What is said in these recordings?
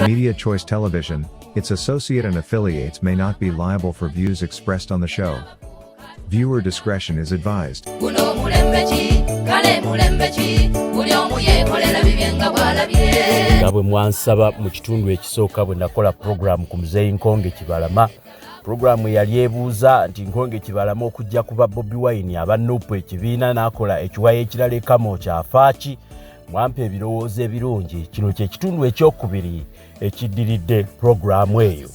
Media Choice Television, its associate and affiliates may not be liable for views expressed on the show. Viewer discretion is advised. Nga bwe mwansaba mu kitundu ekisooka bwe nakola programu ku muzeeyi Nsonga programu yali ebuuza nti Nsonga okujja kuba Bobi Wine aba NUP ekibiina n'akola ekiwayi ekirala ekamo kyafaaki. Mwampa ebirowoozo ebirungi. Kino kye kitundu ekyokubiri ekiddiridde programu eyo.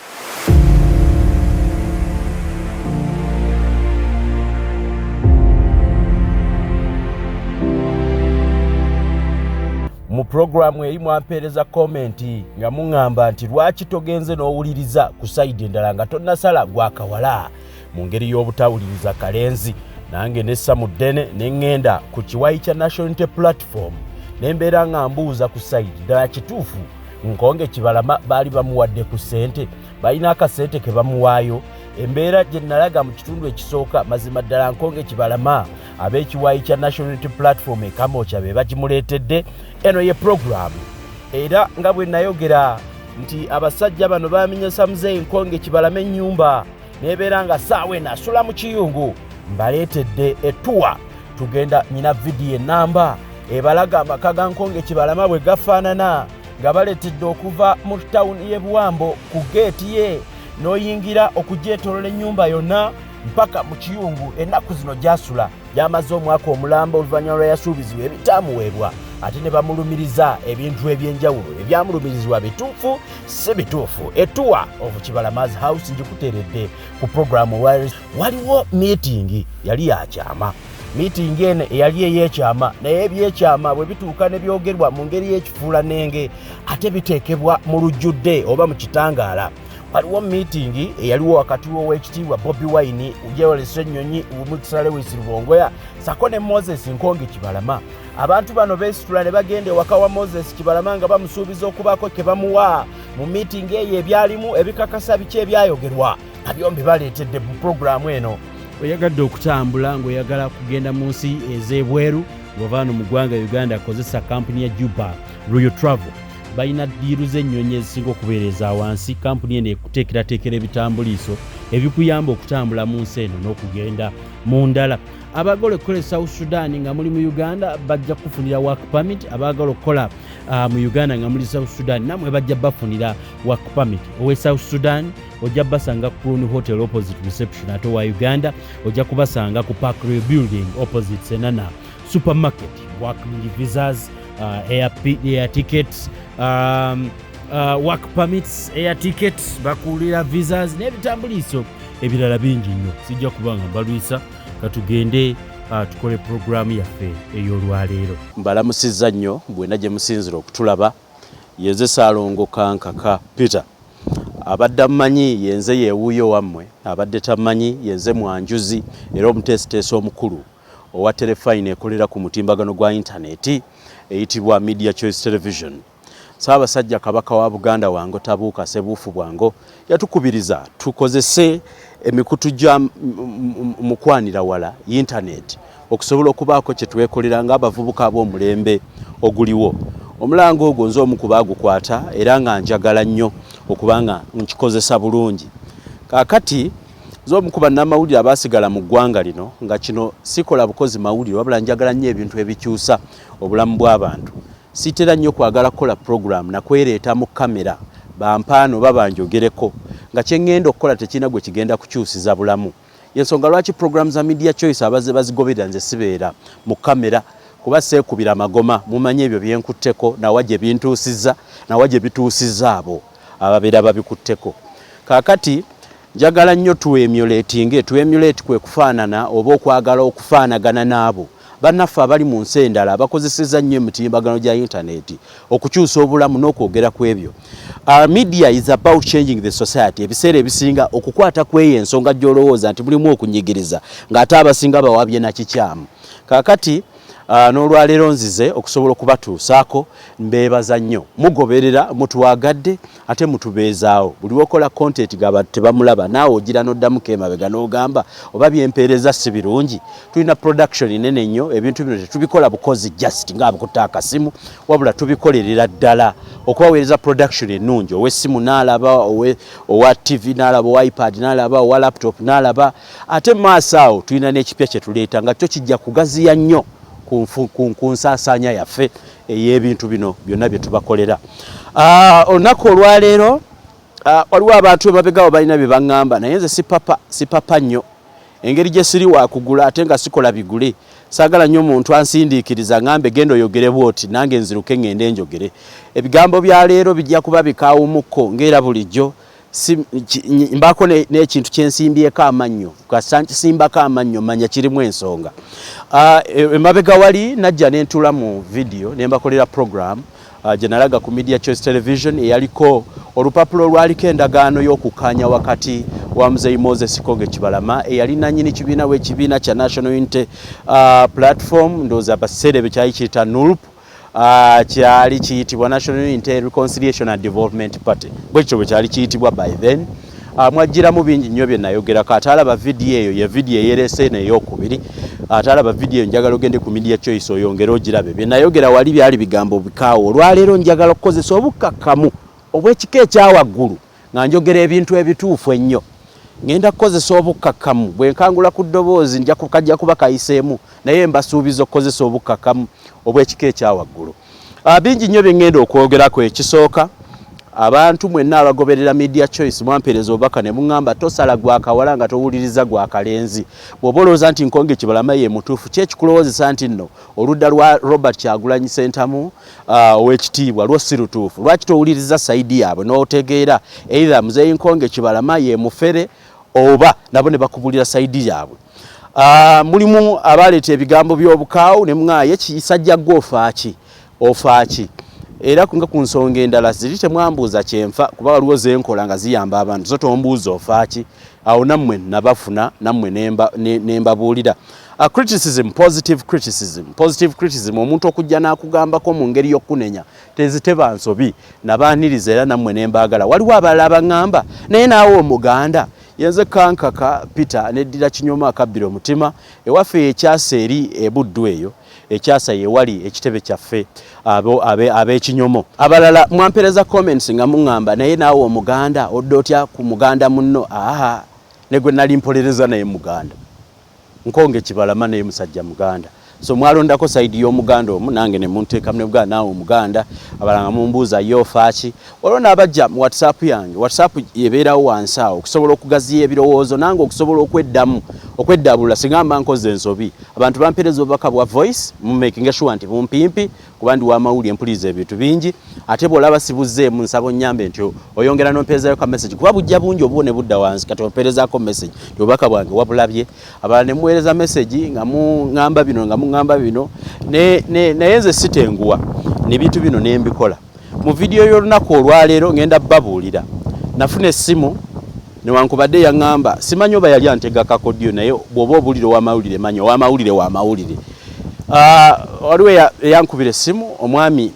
Mu programu eri mwampeereza komenti nga muŋŋamba nti lwaki togenze n'owuliriza ku sayidi endala nga tonnasala gwakawala mu ngeri y'obutawuliriza kalenzi. Nange nessa mu ddene ne ŋŋenda ku kiwayi kya National Unity Platform nembeera nga mbuuza ku sayidi ddala kituufu Nsonga baali bamuwadde ku ssente, balina akasente ke bamuwaayo. Embeera gye nalaga mu kitundu ekisooka mazima ddala Nsonga ab'ekiwayi kya National Unity Platform ekamooca be bagimuleetedde eno ye programu. Era nga bwe nayogera nti abasajja bano baaminyesa muzeeyi Nsonga ennyumba nebeera nga ssaawa eno asula mu kiyungu. Mbaleetedde ettuwa tugenda nyina vidiyo enamba ebalaga amaka ga Nsonga bwe gafaanana nga baleetedde okuva mu tawuni y'e Buwambo ku geeti ye n'oyingira okugyetoolola ennyumba yonna mpaka mu kiyungu. Ennaku zino gy'asula gy'amaze omwaka omulamba oluvannyuma lwe yasuubizibwa ebitaamuweebwa ate ne bamulumiriza ebintu eby'enjawulo ebyamulumirizibwa bituufu si bituufu. Ettuwa of Kibalama's House ngikuteeredde ku programu waliwo meeting yali yakyama. Meeting eno eyali ey'ekyama naye ebyekyama bwe bituuka ne byogerwa mu ngeri y'ekifuulanenge ate biteekebwa mu lujjudde oba mu kitangaala. Waliwo meeting eyaliwo wakati w'Oweekitiibwa Bobi Wine, Ujewolesa Ennyonyi, Umutsa Lewis Rubongoya ssaako ne Moses Nsonga. Abantu bano beesitula ne bagenda ewaka wa Moses Kibalama nga bamusuubiza okubaako ke bamuwa mu meeting eyo ebyalimu ebikakasa biki ebyayogerwa. Byombi baleetedde mu programu eno. Oyagadde okutambula ng'oyagala kugenda mu nsi ez'ebweru ng'ovaano mu ggwanga Uganda akozesa kampuni ya Juba Royal Travel. Balina ddiiru z'ennyonyi ezisinga okubeereza wansi. Kampuni eno ekuteekerateekera ebitambuliiso ebikuyamba okutambula mu nsi eno n'okugenda mu ndala. Abaagala okukola South Sudan nga muli mu Uganda bajja kufunira work permit. Abaagala okukola mu Uganda nga muli South Sudan namwe bajja bafunira work permit. Owe South Sudan ojja basanga Crown Hotel opposite reception. Ate wa Uganda ojja kubasanga ku Park Royal Building opposite Senana Supermarket. Working visas, air tickets, work permits, air tickets, bakuulira visas n'ebitambuliiso ebirala bingi nnyo. Sijja kubanga mbalwisa katugende tukole programu yaffe ey'olwaleero. Mbalamusizza nnyo bwena gye musinzira okutulaba. Yenze Ssaalongo Kankaka Peter. Abadde ammanyi yenze yeewuuyo wammwe, abadde tammanyi yenze Mwanjuzi era omuteesiteesi omukulu owa telefayini ekolera ku mutimbagano gwa intaneti eyitibwa Media Choice Television. Ssaabasajja Kabaka wa Buganda wango Tabuuka Ssebuufu Bwango yatukubiriza tukozese emikutu gya mukwanira wala intaneti okusobola okubaako kye twekolera ng'abavubuka ab'omulembe oguliwo. Omulango ogwo nze omu ku baagukwata era nga njagala nnyo okubanga nkikozesa bulungi. Kaakati nze omu ku bannamawulire abaasigala mu ggwanga lino nga kino sikola bukozi mawulire wabula njagala nnyo ebintu ebikyusa obulamu bw'abantu. Sitera nnyo kwagala kukola programu nakwereeta mu kamera bampaano babanjogereko nga kye ŋŋenda okukola tekirina gwe kigenda kukyusiza bulamu. Y'ensonga lwaki programu za Media Choice abazze bazigoberera nze sibeera mu kamera kuba seekubira amagoma mumanye ebyo byenkutteko nawa gye bintuusizza nawa gye bituusizza abo ababeera babikutteko. Kaakati njagala nnyo tuemulate kwe kufaanana oba okwagala okufaanagana n'abo bannaffe abali mu nsi endala bakozeseza nnyo emitimbagano gya intaneti okukyusa obulamu n'okwogera ku ebyo. Our media is about changing the society. Ebiseera ebisinga okukwata kweyo ensonga gy'olowooza nti mulimu okunyigiriza ng'ate abasinga bawabye na kikyamu. Kaakati n'olwaleero nzize okusobola okubatuusaako mbeebaza nnyo mugoberera mutuwagadde ate mutubeezaawo buli wokola content gaba tebamulaba naawe ogira n'oddamu k'emabega n'ogamba oba byempeereza si birungi tulina production nene nnyo ebintu bino tetubikola bukozi just ng'abukutta akasimu wabula tubikolerera ddala okubaweereza production ennungi ow'essimu n'alaba owa TV n'alaba owa iPad n'alaba owa laptop n'alaba ate mu maaso awo tulina n'ekipya kye tuleeta nga kyo kijja kugaziya nnyo ku nsaasaanya yaffe ey'ebintu bino byonna bye tubakolera. Olunaku olwaleero waliwo abantu emabegaawo balina bye baŋŋamba naye nze si papa nnyo engeri gye siri wakugula ate nga sikola bigule saagala nnyo omuntu ansindiikiriza ŋŋambe genda oyogere bwoti nange nziruke ŋŋende njogere. Ebigambo bya leero bijja kuba bikaawumukko ng'era bulijjo mbaako n'ekintu kyensimbyeko amannyo kasisimbako amannyo manya kirimu ensonga. Emabega wali najja nentula mu video nembakolera program gye nalaga ku Media Choice Television eyaliko olupapula olwaliko endagaano y'okukkaanya wakati wa Muzeeyi Moses Kyagulanyi-Kibalama eyali nannyini kibiina w'ekibiina kya National Unity Platform ndowooza baseere bye kyali kiyita NUP kyali kiyitibwa National Unity Reconciliation and Development Party bwekityo bwe kyali kiyitibwa by then. Mwajjiramu bingi nnyo bye nayogerako ate alaba vidiyo eyo ye vidiyo eyereese n'eyokubiri ate alaba vidiyo njagala ogende ku Media Choice oyongere ogirabe bye nayogera wali byali bigambo bikaawo olwaleero njagala okukozesa obukkakkamu obw'ekika ekyawaggulu nga njogera ebintu ebituufu ennyo ngenda kukozesa obukkakkamu bwe nkangula ku ddoboozi kajja kuba kayiseemu naye mbasuubiza okukozesa obukkakkamu obw'ekika ekyawaggulu. Bingi nnyo bye ngenda okwogerako ekisooka abantu mwenna abagoberera Media Choice mwampeereza obubaka ne muŋŋamba tosala gwakawala nga towuliriza gwakalenzi bw'oba olowooza nti Kyagulanyi-Kibalama ye mutuufu kyekikulowoozesa nti nno oludda lwa Robert Kyagulanyi Ssentamu ow'ekitiibwa lwo si lutuufu lwaki towuliriza sayidi yaabwe n'otegeera either Muzeeyi Kyagulanyi-Kibalama ye mufere oba nabo ne bakubulira sayidi yaabwe. Mulimu abaleeta ebigambo by'obukaawu ne muŋŋaye kisajja gwe ofaaki era kunga ku nsonga endala ziri temwambuuza kyenfa kuba waliwo zenkola nga ziyamba abantu so tombuuza ofaaki awo nammwe nabafuna nammwe nembabuulira. Positive criticism omuntu okujja n'akugambako mu ngeri y'okkunenya teziteba nsobi nabaaniriza era nammwe nembaagala. Waliwo abalala baŋŋamba naye naawe omuganda yenze kankaka Peter neddira kinyoma akabbira omutima ewaffe ekyasa eri ebuddu eyo ekyasa ye wali ekitebe kyaffe ab'ekinyomo. Abalala mwampeereza comments nga muŋŋamba naye naawe omuganda odda otya ku muganda munno ne gwe nali mpolereza naye muganda Kyagulanyi-Kibalama naye musajja muganda so mwalondako sayidi y'omuganda omu nange ne munteekamu ne buganda naawe omuganda abalanga mumbuuza ye ofaaki waliwo n'abajja mu WhatsApp yange WhatsApp yebeerawo wansi awo okusobola okugaziya ebirowoozo nange okusobola okweddabulula singa mba nkoze ensobi abantu bampeereza obubaka bwa voice mumaking sure nti bumpimpi kuba ndi w'amawulire mpuliriza ebintu bingi ate bw'olaba sibuzzeemu nsaba onnyambe nti oyongera n'ompeerezayo ka message kuba bujja bungi obuwo ne budda wansi kati ompeerezaako message nti obubaka bwange wabulabye abalala ne muweereza message nga muŋŋamba bino nga muŋŋamba bino naye nze sitenguwa n'ebintu bino ne mbikola. Mu vidiyo y'olunaku olwaleero ngenda babuulira nafuna essimu newankubadde yaŋŋamba simanyi oba yali antega kakodyo naye bw'oba obulire ow'amawulire manya ow'amawulire w'amawulire. Waliwo eyankubira essimu omwami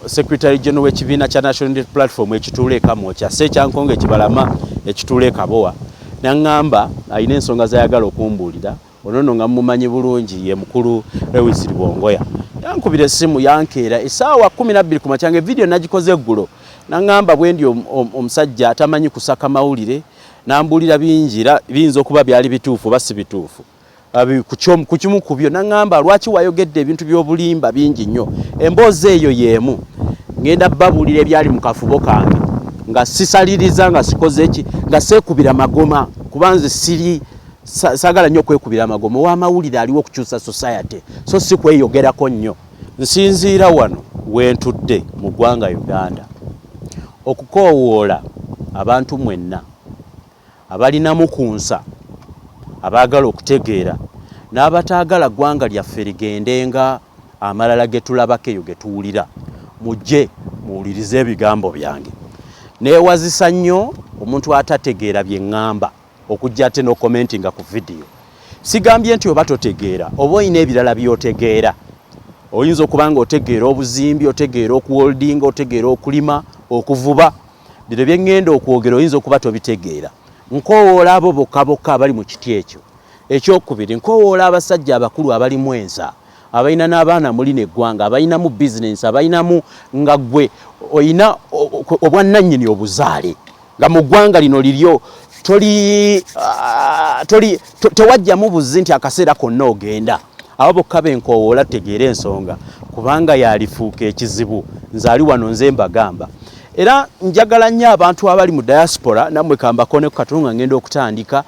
Secretary General w'ekibiina kya National Unity Platform ekituula e Kamwokya Kyagulanyi-Kibalama ekituula e Kabowa naŋŋamba alina ensonga z'ayagala okumbuulira ono nga mumanyi bulungi ye mukulu Lewis Ribongoya. Yankubira essimu yankeera essaawa 12 ku makya vidiyo nagikoze eggulo naŋŋamba bwe ndi omusajja atamanyi kusaka mawulire n'ambuulira bingi era biyinza okuba byali bituufu oba si bituufu ku kimu ku byo naŋŋamba lwaki wayogedde ebintu by'obulimba bingi nnyo emboozi eyo y'emu ngenda babuulira ebyali mu kafubo kange nga sisaliriza nga sikoze ki nga seekubira magoma kuba nze saagala nnyo okwekubira amagoma ow'amawulire aliwo okukyusa society so si kweyogerako nnyo. Nsinziira wano wentudde mu ggwanga Uganda okukoowoola abantu mwenna abalinamu ku nsa abaagala okutegeera n'abataagala ggwanga lyaffe ligendenga amalala ge tulabako eyo ge tuwulira mujje muwulirize ebigambo byange. Neewazisa nnyo omuntu atategeera bye ŋŋamba okujja ate n'okomentinga ku vidiyo sigambye nti oba totegeera oba oyina ebirala by'otegeera. Oyinza okuba nga otegeera obuzimbi, otegeera okuwoldinga, otegeera okulima, okuvuba. Bino bye ŋŋenda okwogera oyinza okuba tobitegeera. Nkowoola abo bokka bokka abali mu kiti ekyo. Ekyokubiri, nkowoola abasajja abakulu abalimu ensa, abalina n'abaana muli n'eggwanga, abalinamu bizinensi, abalinamu nga ggwe oyina obwannannyini obuzaale nga mu ggwanga lino liryo tewajjamu buzzi nti akaseera konna ogenda. Abo bokka benkowoola tegeera ensonga kubanga yalifuuka ekizibu. Nze ali wano nze mbagamba. Era njagala nnyo abantu abali mu diaspora nammwe kambako ne ku katono nga ngenda okutandika.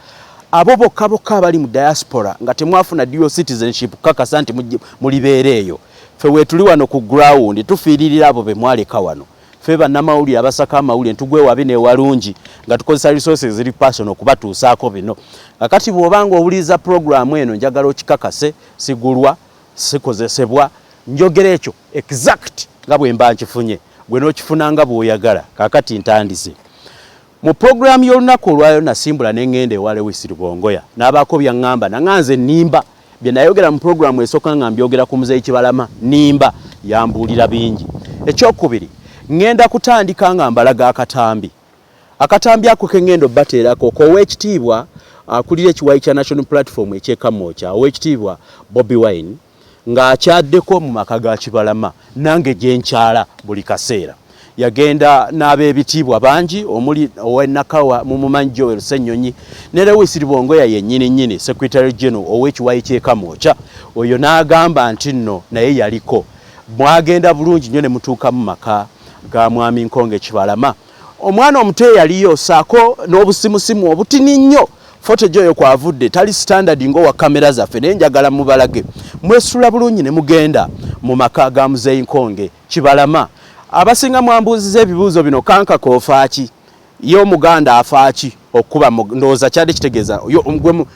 Abo bokka bokka abali mu diaspora nga temwafuna dual citizenship kakasa nti mulibeera eyo. Ffe weetuli wano ku ground tufiiririra abo be mwaleka wano. Ffe bannamawulire abasaka amawulire ntugwe wabi n'ewalungi nga tukozesa resources ziri personal okubatuusaako bino. Kakati bw'obanga owuliriza programu eno njagala okikakase, sigulwa, sikozesebwa, njogera ekyo exact nga bwe mba nkifunye. Gwe n'okifuna nga bw'oyagala. Kakati ntandise. Mu programu y'olunaku olwayo nasimbula n'engenda ewale Wisiribongoya n'abaako byaŋŋamba naŋŋanze nnimba bye nayogera mu programu esooka nga mbyogera ku muzeeyi Kibalama nnimba yambuulira bingi. Ekyokubiri ngenda kutandika nga mbalaga akatambi. Akatambi ako ke ngendo bateerako ko Oweekitiibwa akulira ekiwayi kya National Platform eky'Ekamwokya Oweekitiibwa Bobi Wine ng'akyaddeko mu maka ga Kibalama nange gye nkyala buli kaseera. Yagenda n'ab'ebitiibwa bangi omuli ow'Ennakawa Mumumanyi Joel Ssenyonyi ne Wisiribongoya yennyini Secretary General ow'ekiwayi ky'Ekamwokya. Oyo n'agamba nti nno naye yaliko. Mwagenda bulungi nnyo ne mutuuka mu maka ga mwami Nkonge Kibalama. Omwana omuto yaliyo Ssaako n'obusimusimu obutini nnyo. Footage oyo kwavudde tali standard ng'owa kamera zaffe naye njagala mubalage. Mwesula bulungi ne mugenda mu maka ga muzeeyi Nkonge Kibalama. Abasinga mwambuuziza ebibuuzo bino kanka koofaaki ye omuganda afaaki okuba ndowooza kyali kitegeeza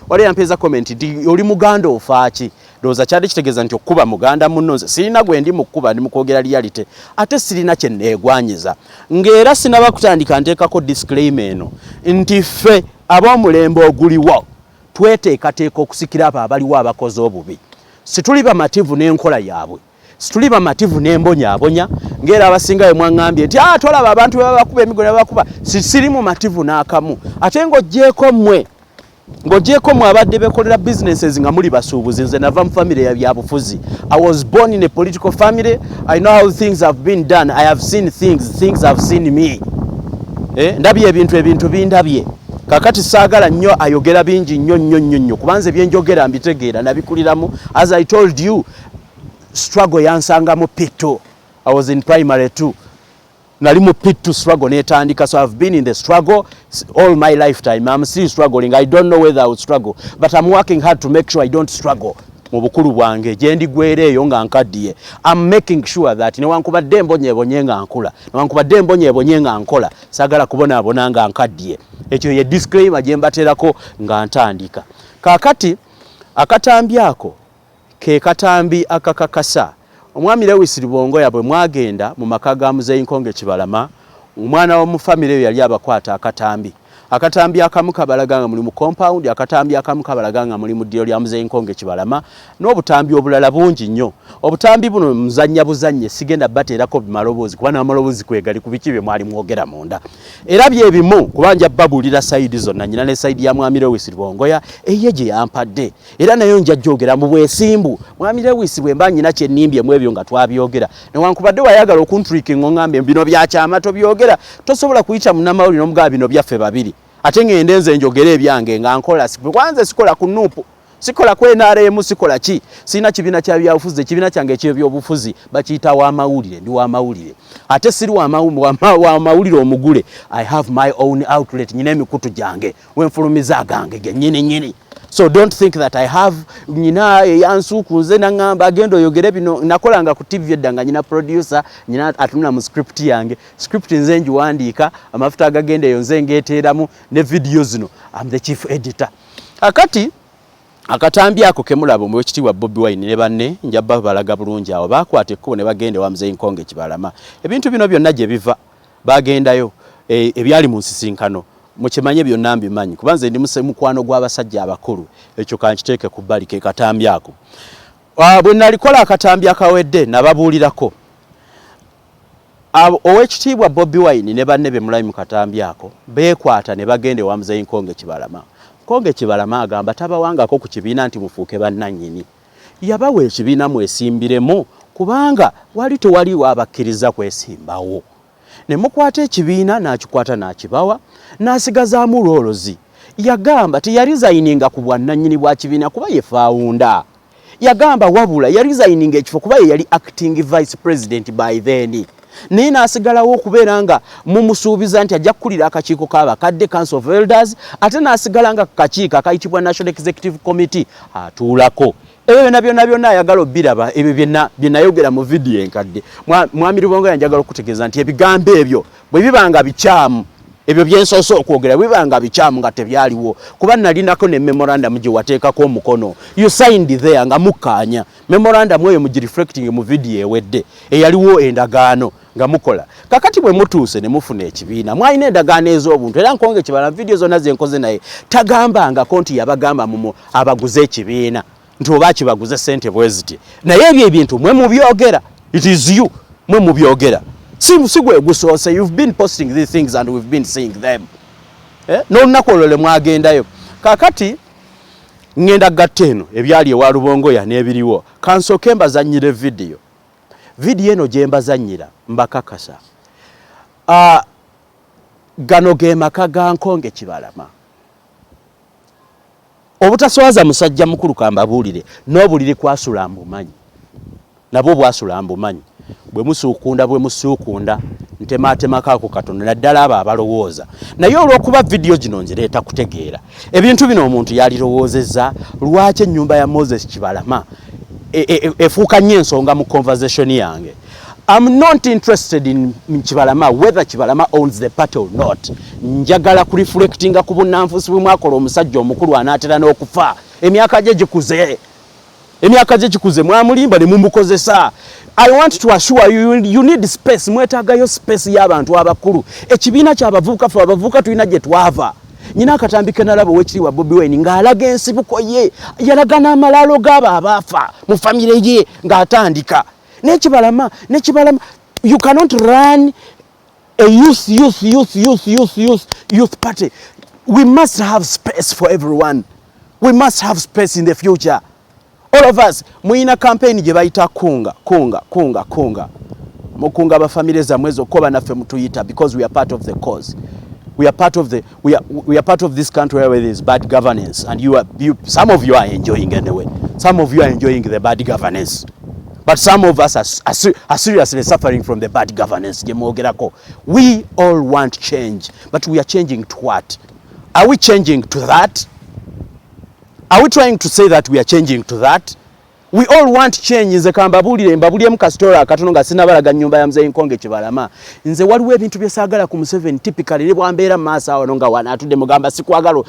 wali yampeeza comment nti oli muganda ofaaki ndowooza kyali kitegeeza nti okuba muganda munno nze sirina gwe ndi mukuba ndi mukwogera reality ate sirina kye neegwanyiza ng'era sinaba kutandika nteekako disclaimer eno nti ffe ab'omulembe oguliwo tweteekateeka okusikira abo abaliwo abakoze obubi. Situli bamativu n'enkola yaabwe, situli bamativu n'embonyaabonya ng'era abasinga bwe mwaŋŋambye nti tolaba abantu babakuba emigo ne babakuba. Siri mu mativu n'akamu. Ate ng'oggyeko mmwe abadde bekolera businesses nga muli basuubuzi. Nze nava mu family ya byabufuzi. I was born in a political family. I know how things have been done. I have seen things have seen me. Ndabye ebintu bindabye. Kakati saagala nnyo ayogera bingi nnyo kubanze byenjogera mbitegeera nabikuliramu. As I told you, struggle yansanga mu P2. I was in primary 2. Nali mu P2 struggle netandika. So I've been in the struggle all my lifetime. I'm still struggling. I don't know whether I will struggle, but I'm working hard to make sure I don't struggle. Mu bukulu bwange gye ndigwera eyo nga nkaddiye. I'm making sure that newankubadde mbonyeebonye nga nkula, newankubadde mbonyeebonye nga nkola, saagala kubonaabona nga nkaddiye. Ekyo ye disclaimer gye mbateerako nga ntandika. Kaakati akatambi ako ke katambi akakakasa omwami Wisiribongoya bwe mwagenda mu maka ga muzeeyi Nkonge Kibalama, omwana w'omu family eyo yali abakwata akatambi. Akatambi akamu kabalaga nga muli mu compound, akatambi akamu kabalaga nga muli mu ddiro lya muzeeyi Nkonge Kibalama, n'obutambi obulala bungi nnyo. Obutambi buno muzannya buzannye sigenda bateerako bimaloboozi kuba n'amaloboozi kwegali ku biki bye mwali mwogera munda. Era byebimu kuba nja babuulira sayidi zonna, nnyina ne sayidi ya mwami Wisiribongoya eye gye yampadde. Era nayo nja gyogera mu bwesimbu. Mwami Lewis bwe mba nnyina kye nnimbye mu ebyo nga twabyogera. Newankubadde wayagala okuntrikinga oŋŋambye bino bya kyama tobyogera, tosobola kuyita munnamawulire n'omugaba bino byaffe babiri. Ate ngende nze njogera ebyange nga nkola kwanze sikola ku NUP, sikola ku NRM, sikola ki, sina kibiina kya byabufuzi. Ekibiina kyange eky'ebyobufuzi bakiyita w'amawulire, ndi w'amawulire. Ate siri w'amawulire omugule. I have my own outlet, nyina emikutu gyange wenfulumiza gange gennyini. So don't think that I have nyina yansuku nze naŋŋamba agenda oyogere bino. Nakolanga ku TV edda nga nyina producer, nyina atunula mu script yange. Script nze njiwandiika, amafuta agagenda eyo nze ngeeteeramu ne video zino. I'm the chief editor. Akati akatambi ako kemulaba mu Oweekitiibwa Bobi Wine ne banne njabba balaga bulungi awo bakwata ekkubo ne bagenda wa muzeeyi Nkonge Kibalama. Ebintu bino byonna gye biva bagendayo ebyali mu nsisinkano mukimanye byonna mbimanyi kubanze ndi mukwano gw'abasajja abakulu ekyo kankiteeke ku bbali ke katambi ako bwe nalikola akatambi akawedde nababuulirako owekitiibwa Bobi Wine ne banne be mulayi mu katambi ako beekwata ne bagende wa Muzeeyi Nkonge-Kibalama. Nkonge-Kibalama agamba tabawangako ku kibiina nti mufuuke bannannyini yabawa ekibiina mwesimbiremu kubanga wali tewaliwo abakkiriza kwesimbawo ne mukwata ekibiina n'akikwata n'akibawa n'asigazaamu loolozi yagamba teyarizayininga ku bwannannyini bwa kibiina kuba ye faawunda yagamba wabula yarizayininga ekifo kuba ye yali acting vice president by then naye n'asigalawo okubeera nga mumusuubiza nti ajja kukulira akakiiko k'abakadde Council of Elders ate n'asigala nga kakiiko akayitibwa National Executive Committee atuulako ebyo byonna ayagala obbiraba ebyo bye nayogera mu vidiyo enkadde mwami Rubongo yanjagala okutegeeza nti ebigambo ebyo bwe bibanga bikyamu ebyo byensoose okwogera bibanga bikyamu nga tebyaliwo kuba nalinako ne memorandum gye wateekako omukono you signed there nga mukkaanya memorandum eyo mugireflecting mu vidiyo ewedde eyaliwo endagaano nga mukola kakati bwe mutuuse ne mufuna ekibiina mwalina endagaano ez'obuntu era Nkonge-Kibalama vidiyo zonna zenkoze naye tagambangako nti yabagamba abaguze ekibiina nti oba kibaguze ssente bwe ziti naye ebyo ebintu mwe mubyogera it is you mwe mubyogera si gwe gusoose you've been posting these things and we've been seeing them n'olunaku olwo le mwagendayo kakati ngenda gatta eno ebyali ewa Rubongoya n'ebiriwo kansooke mbazannyire vidiyo eno gye mbazannyira mbakakasa gano ge maka ga Nkonge-Kibalama obutaswaza musajja mukulu kambabuulire n'obuliri kwasula mbumanyi nabwo bwasula mbumanyi bwe musuukunda ntematemako ako katono naddala abo abalowooza naye olw'okuba vidiyo gino nzireeta kutegeera ebintu bino omuntu yalirowoozezza lwaki ennyumba ya Moses Kibalama efuuka nnyo ensonga mu conversation yange. I'm not interested in Kibalama, whether Kibalama owns the party or not. Njagala kureflectinga ku bunnanfusi bwe mwakola omusajja omukulu anaatera n'okufa emyaka gye gikuze mwamulimba ne mumukozesa. I want to assure you need space, mwetaagayo space y'abantu abakulu. Ekibiina ky'abavubuka fe abavubuka tulina gye twava. Nyina akatambike nalabo wekiriwa Bobi Wine ng'alaga ensibuko ye yalaga n'amalaalo g'abo abaafa mu famire ye ng'atandika. Ne Kibalama, you cannot run a youth party. We must have space for everyone. We must have space in the future. All of us, muina campaign gye bayita kunga. Mukunga ba family zammwe zokkoba naffe mutuyita because we are part of the cause. We are part of this country where there is bad governance, and some of you are enjoying anyway. Some of you are enjoying the bad governance. But some of us are seriously suffering from the bad governance. We all want change, but we are changing to what? Are we changing to that? Are we trying to say that we are changing to that? We all want change. Nze kambabulire mbabulire mu kastora akatono nga sinabalaga nnyumba ya Muzeeyi Nkonge-Kibalama. Nze waliwo ebintu bye saagala ku Museveni typically ne bwambeera maaso awo nga wanaatudde mugamba sikwagala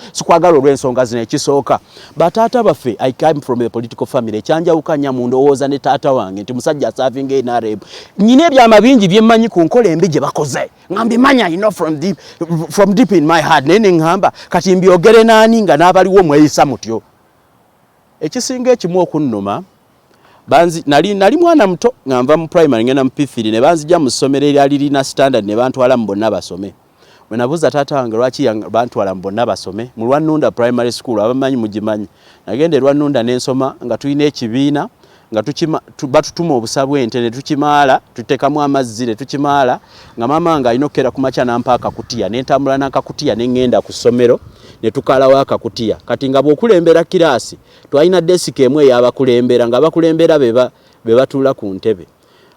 olw'ensonga zino ekisooka. Bataata baffe, I came from a political family. Ekyanjawukanya mu ndowooza ne taata wange nti musajja asavinga NRM. Nyina ebyama bingi bye mmanyi ku nkola embi gye bakoze. Nga mbimanya from deep in my heart. Naye ne ngamba kati mbyogere naani nga n'abaliwo mweyisa mutyo. Ekisinga ekimu okunnuma nali mwana muto nga nva mu primary ngenda mu P3 ne banzija mu ssomero eryali lirina standard ne bantwala mu bonna basome. Bwe nabuuza taata wange lwaki bantwala mu bonna basome mu Lwannunda primary school abamanyi mugimanyi. Nagenda Lwannunda n'ensoma nga tulina ekibiina nga batutuma obusa bw'ente ne tukimaala tuteekamu amazzi ne tukimaala nga maama nga alina okukera ku makya n'ampa akakutiya ne ntambula n'akakutiya ne ngenda ku ssomero ne tukaalawo akakutiya. Kati nga bw'okulembera kiraasi twalina desiki emu ey'abakulembera nga abakulembera be batuula ku ntebe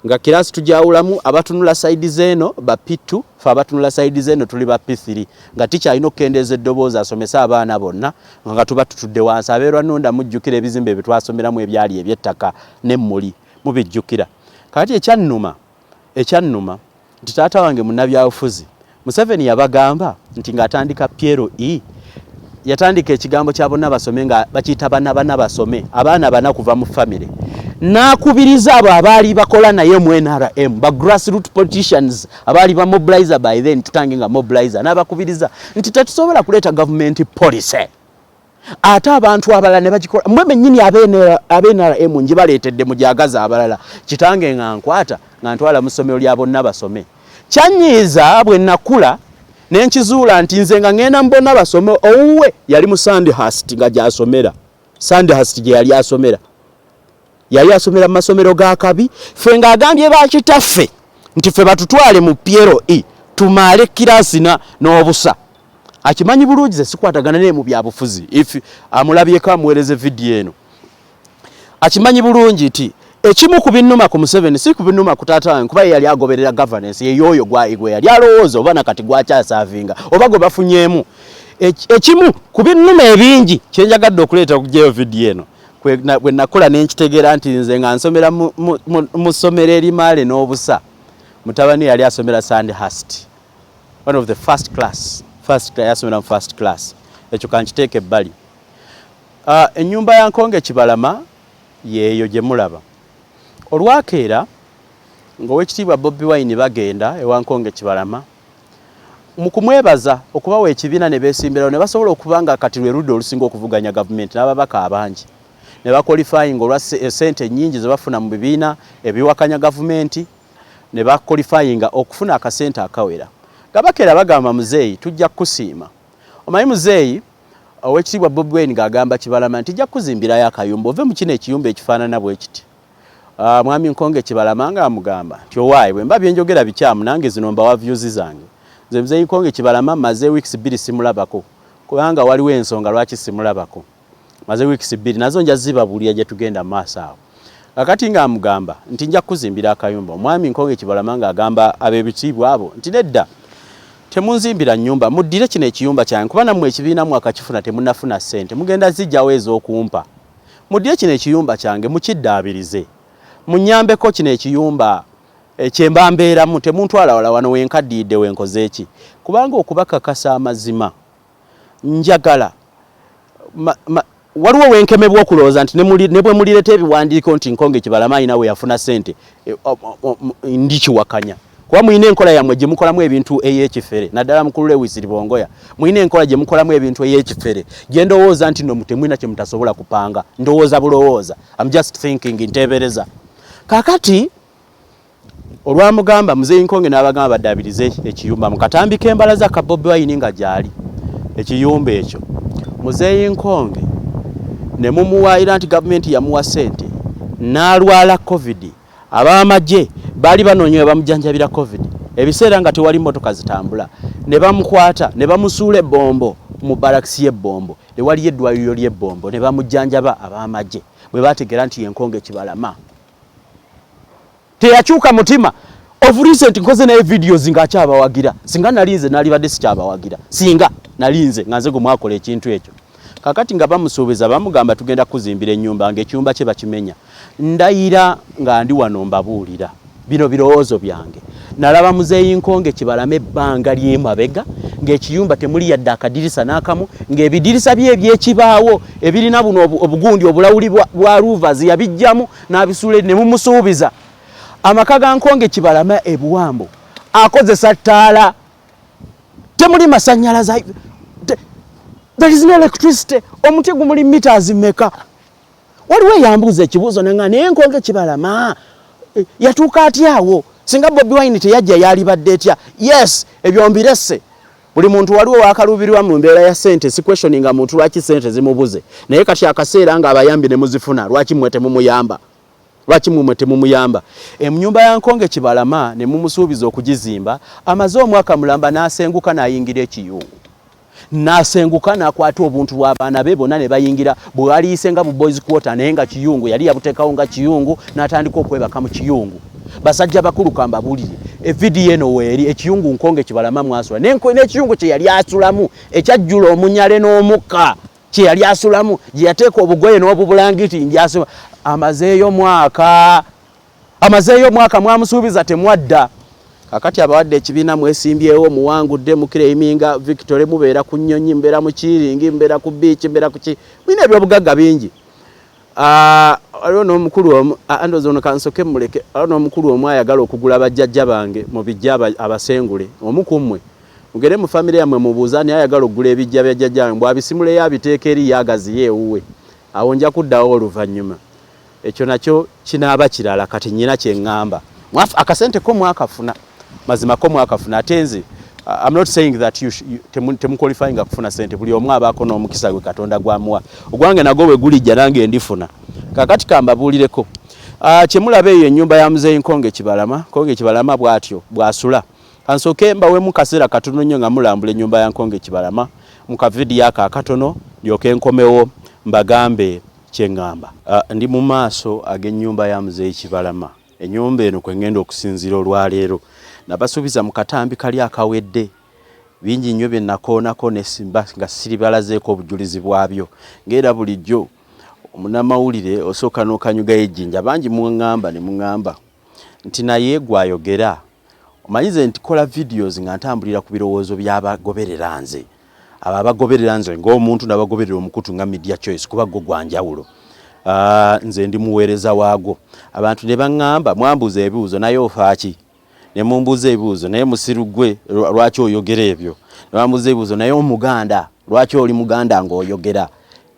nga kiraasi tujawulamu abatunula sayidi z'eno ba P2 fe abatunula sayidi z'eno tuli ba P3 nga ticca alina okukendeeza eddoboozi asomesa abaana bonna nga tuba tutudde wansi. Abeerwannunda mujjukira ebizimbe bye twasomeramu ebyali eby'ettaka n'emmuli mubijjukira. Kati ekyannuma nti taata wange munnabyabufuzi Museveni yabagamba nti ng'atandika PLE yatandika ekigambo kya bonna basome nga bakiyita bana basome abaana bana kuva mu family n'akubiriza abo abaali bakola naye mu NRM ba grassroots politicians abaali ba mobilizer by then tutange nga mobilizer n'abakubiriza nti tetusobola kuleeta government policy ate abantu abalala ne bagikola mmwe bennyini ab'NRM njibaleetedde mujagaza abalala kitange nga nkwata nga ntwala mu ssomero lya bonna basome kyanyiiza bwe nakula nenkizuula nti nze nga ngenda mu bonna basome owuwe yali mu Sandhurst nga gy'asomera Sandhurst gye yali asomera mu masomero ga kabi ffe ng'agambye bakitaffe nti ffe batutwale mu PLE tumaale kirasi n'obusa akimanyi bulungi ze sikwatagana naye mu byabufuzi if amulabyeko amuweereze vidiyo eno akimanyi bulungi nti ekimu ku binnuma ku Museveni si ku binnuma ku taata wange kuba yali agoberera governance yeyoyo gwe yali alowooza oba nakati gwakyasavinga oba gwe bafunyeemu ekimu ku binnuma ebingi kyenjagadde okuleeta okugyayo vidiyo eno bwe nakula nenkitegeera nti nze nga nsomera mu ssomero erimaale n'obusa mutabani yali asomera Sandhurst one of the first class yasomera mu first class ekyo kankiteeka ebbali ennyumba ya Nkonge-Kibalama yeeyo gye mulaba olwakeera ng'Oweekitiibwa Bobi Wine bagenda ewa Nkonge-Kibalama mu kumwebaza okubawa ekibiina ne beesimbirawo ne basobola okuba nga kati lwe ludda olusinga okuvuganya gavumenti n'ababaka abangi ne bakwalifying olwa sente nnyingi ze bafuna mu bibiina ebiwakanya gavumenti ne bakwalifyinga okufuna akasente akawera gabakeera bagamba muzeeyi tujja kusiima omanyi muzeeyi Oweekitiibwa Bobi Wine ng'agamba Kibalama nti jja kuzimbirayo akayumba ove mu kino ekiyumba ekifaanana bwe kiti mwami Nkonge-Kibalama ng'amugamba nti owaayi bwe mba byenjogera bikyamu nange zino mbawa views zange nze muzeeyi Nkonge-Kibalama maze weeks 2 simulabako kubanga waliwo ensonga lwaki simulabako maze weeks 2 nazo nja zibabuulira gye tugenda mu maaso awo kakati ng'amugamba nti nja kuzimbira akayumba omwami Nkonge-Kibalama ng'agamba ab'ebitiibwa abo nti nedda temunzimbira nnyumba muddire kino ekiyumba kyange kuba nammwe ekibiina mwakakifuna temunnafuna ssente mugenda zijjawo ez'okumpa muddire kino ekiyumba kyange mukiddaabirize munnyambeko kino ekiyumba ekyemba mbeeramu temuntwala wala wano wenkaddiidde wenkoze eki kubanga okubakakasa amazima njagala waliwo wenkemebwa okulowooza nti ne bwe mulireeta ebiwandiiko nti Nkonge-Kibalama alina we yafuna ssente ndikiwakanya kuba muyina enkola yammwe gye mukolamu ebintu ey'ekifere naddala mukulu Lewis Ribongoya muyina enkola gye mukolamu ebintu ey'ekifere gye ndowooza nti nno temulina kye mutasobola kupanga ndowooza bulowooza I'm just thinking nteebereza kakati olwamugamba muzeeyi Nkonge n'abagamba baddaabirize ekiyumba mu katambi k'embalaza ka Bobi Wine nga gyali ekiyumba ekyo muzeeyi Nkonge ne mumuwaayira nti gavumenti yamuwa ssente n'alwala covid ab'amagye baali banoonya bamujjanjabira covid ebiseera nga tewali mmotoka zitambula ne bamukwata ne bamusuula ebbombo mu barakisi y'ebbombo ewali eddwaliro ly'ebbombo ne bamujjanjaba ab'amagye bwe baategeera nti ye Nkonge-Kibalama teyakyuka mutima of recent nkoze naye videos ng'akyabawagira singa nalinze nalibadde sikyabawagira singa nalinze nga nze gwe mwakola ekintu ekyo kakati nga bamusuubiza bamugamba tugenda kuzimbira ennyumba ng'ekyumba kye bakimenya ndayira nga ndi wano mbabuulira bino birowoozo byange nalaba muzeeyi Nkonge-Kibalama ebbanga ly'emabega ng'ekiyumba temuli yadde akadirisa n'akamu ng'ebidirisa bye ebyekibaawo ebirina buno obugundi obulawuli bwa Ruvers yabijjamu n'abisuula ne mumusuubiza amaka ga Nkonge-Kibalama ebuwambo akozesa ttaala temuli masannyalaze there is no electricity omuti gumuli meters mmeka waliwo yambuuza ekibuuzo nanga naye Nkonge-Kibalama yatuuka atyawo singa Bobi Wine teyajja yalibadde etya yes ebyo mbirese buli muntu waliwo wakalubirwa mu mbeera ya ssente si questioninga muntu lwaki ssente zimubuze naye kati akaseera nga abayambi ne muzifuna lwaki mmwe temumuyamba ennyumba ya Nkonge-Kibalama ne mumusuubiza okugizimba amaze omwaka mulamba n'asenguka n'ayingira ekiyungu n'asenguka n'akwata obuntu bw'abaana be bonna ne bayingira bwe waliise nga bu boys quarter naye nga kiyungu yali yabuteekawo nga kiyungu n'atandika okwebaka mu kiyungu basajja bakulu kambabuulire evidiyo eno weeri ekiyungu Nkonge-Kibalama mwasula n'ekiyungu kye yali asulamu ekyajjula omunyale n'omukka kye yali asulamu gye yateeka obugoye n'obubulangiti ngyasula amazeeyo mwaka mwamusuubiza temwadda kakati abawadde ekibiina mwesimbyewo muwangudde mukiraiminga Victoria mubeera ku Nnyonyi mbeera mu Kiringi mbeera ku beach mbeera ku ki mwina ebyobugagga bingi waliwo n'omukulu omu andoza ono kansoke muleke waliwo n'omukulu omu ayagala okugula bajjajja bange mu bijja abasengule omu ku mmwe mugere mu famire yammwe mubuuza ani ayagala okugula ebijja bya jjajja wange bw'abisimuleyo abiteeka eri yagaziye ewuwe awo nja kuddawo oluvannyuma ekyo nakyo kinaaba kirala kati nnyina kye ŋŋamba akasente ko mwakafuna mazima ko mwakafuna ate nze I'm not saying that you qualifying kufuna sente buli omu abaako n'omukisa gwe Katonda gwamuwa ogwange nagwo bwe gulijja nange ndifuna kakati kambabuulireko kye mulaba eyo ennyumba ya muzeeyi Nkonge Kibalama bw'atyo bw'asula kansooke mbawe mu kaseera katono nnyo nga mulambula ennyumba ya Nkonge Kibalama mu kavidiyo ako akatono ndyoke nkomewo mbagambe kye ŋŋamba ndi mu maaso ag'ennyumba ya muzeeyi Kibalama ennyumba eno kwe ŋŋenda okusinziira olwaleero nabasuubiza mu katambi kali akawedde bingi nnyo bye nakoonako nesimba nga siribalazeeko obujulizi bwabyo ng'era bulijjo omunnamawulire osooka n'okanyugayo ejjinja bangi muŋŋamba ne muŋŋamba nti naye gwayogera omanyize nti kola videos nga ntambulira ku birowoozo by'abagoberera nze abo abagoberera nze ng'omuntu n'abagoberera omukutu nga media choice kuba gwo gwanjawulo nze ndi muweereza waago abantu ne baŋŋamba mwambuuza ebibuuzo naye ofaaki ne mumbuuza ebibuuzo naye musiru gwe lwaki oyogera ebyo ne bambuuza ebibuuzo naye omuganda lwaki oli muganda ng'oyogera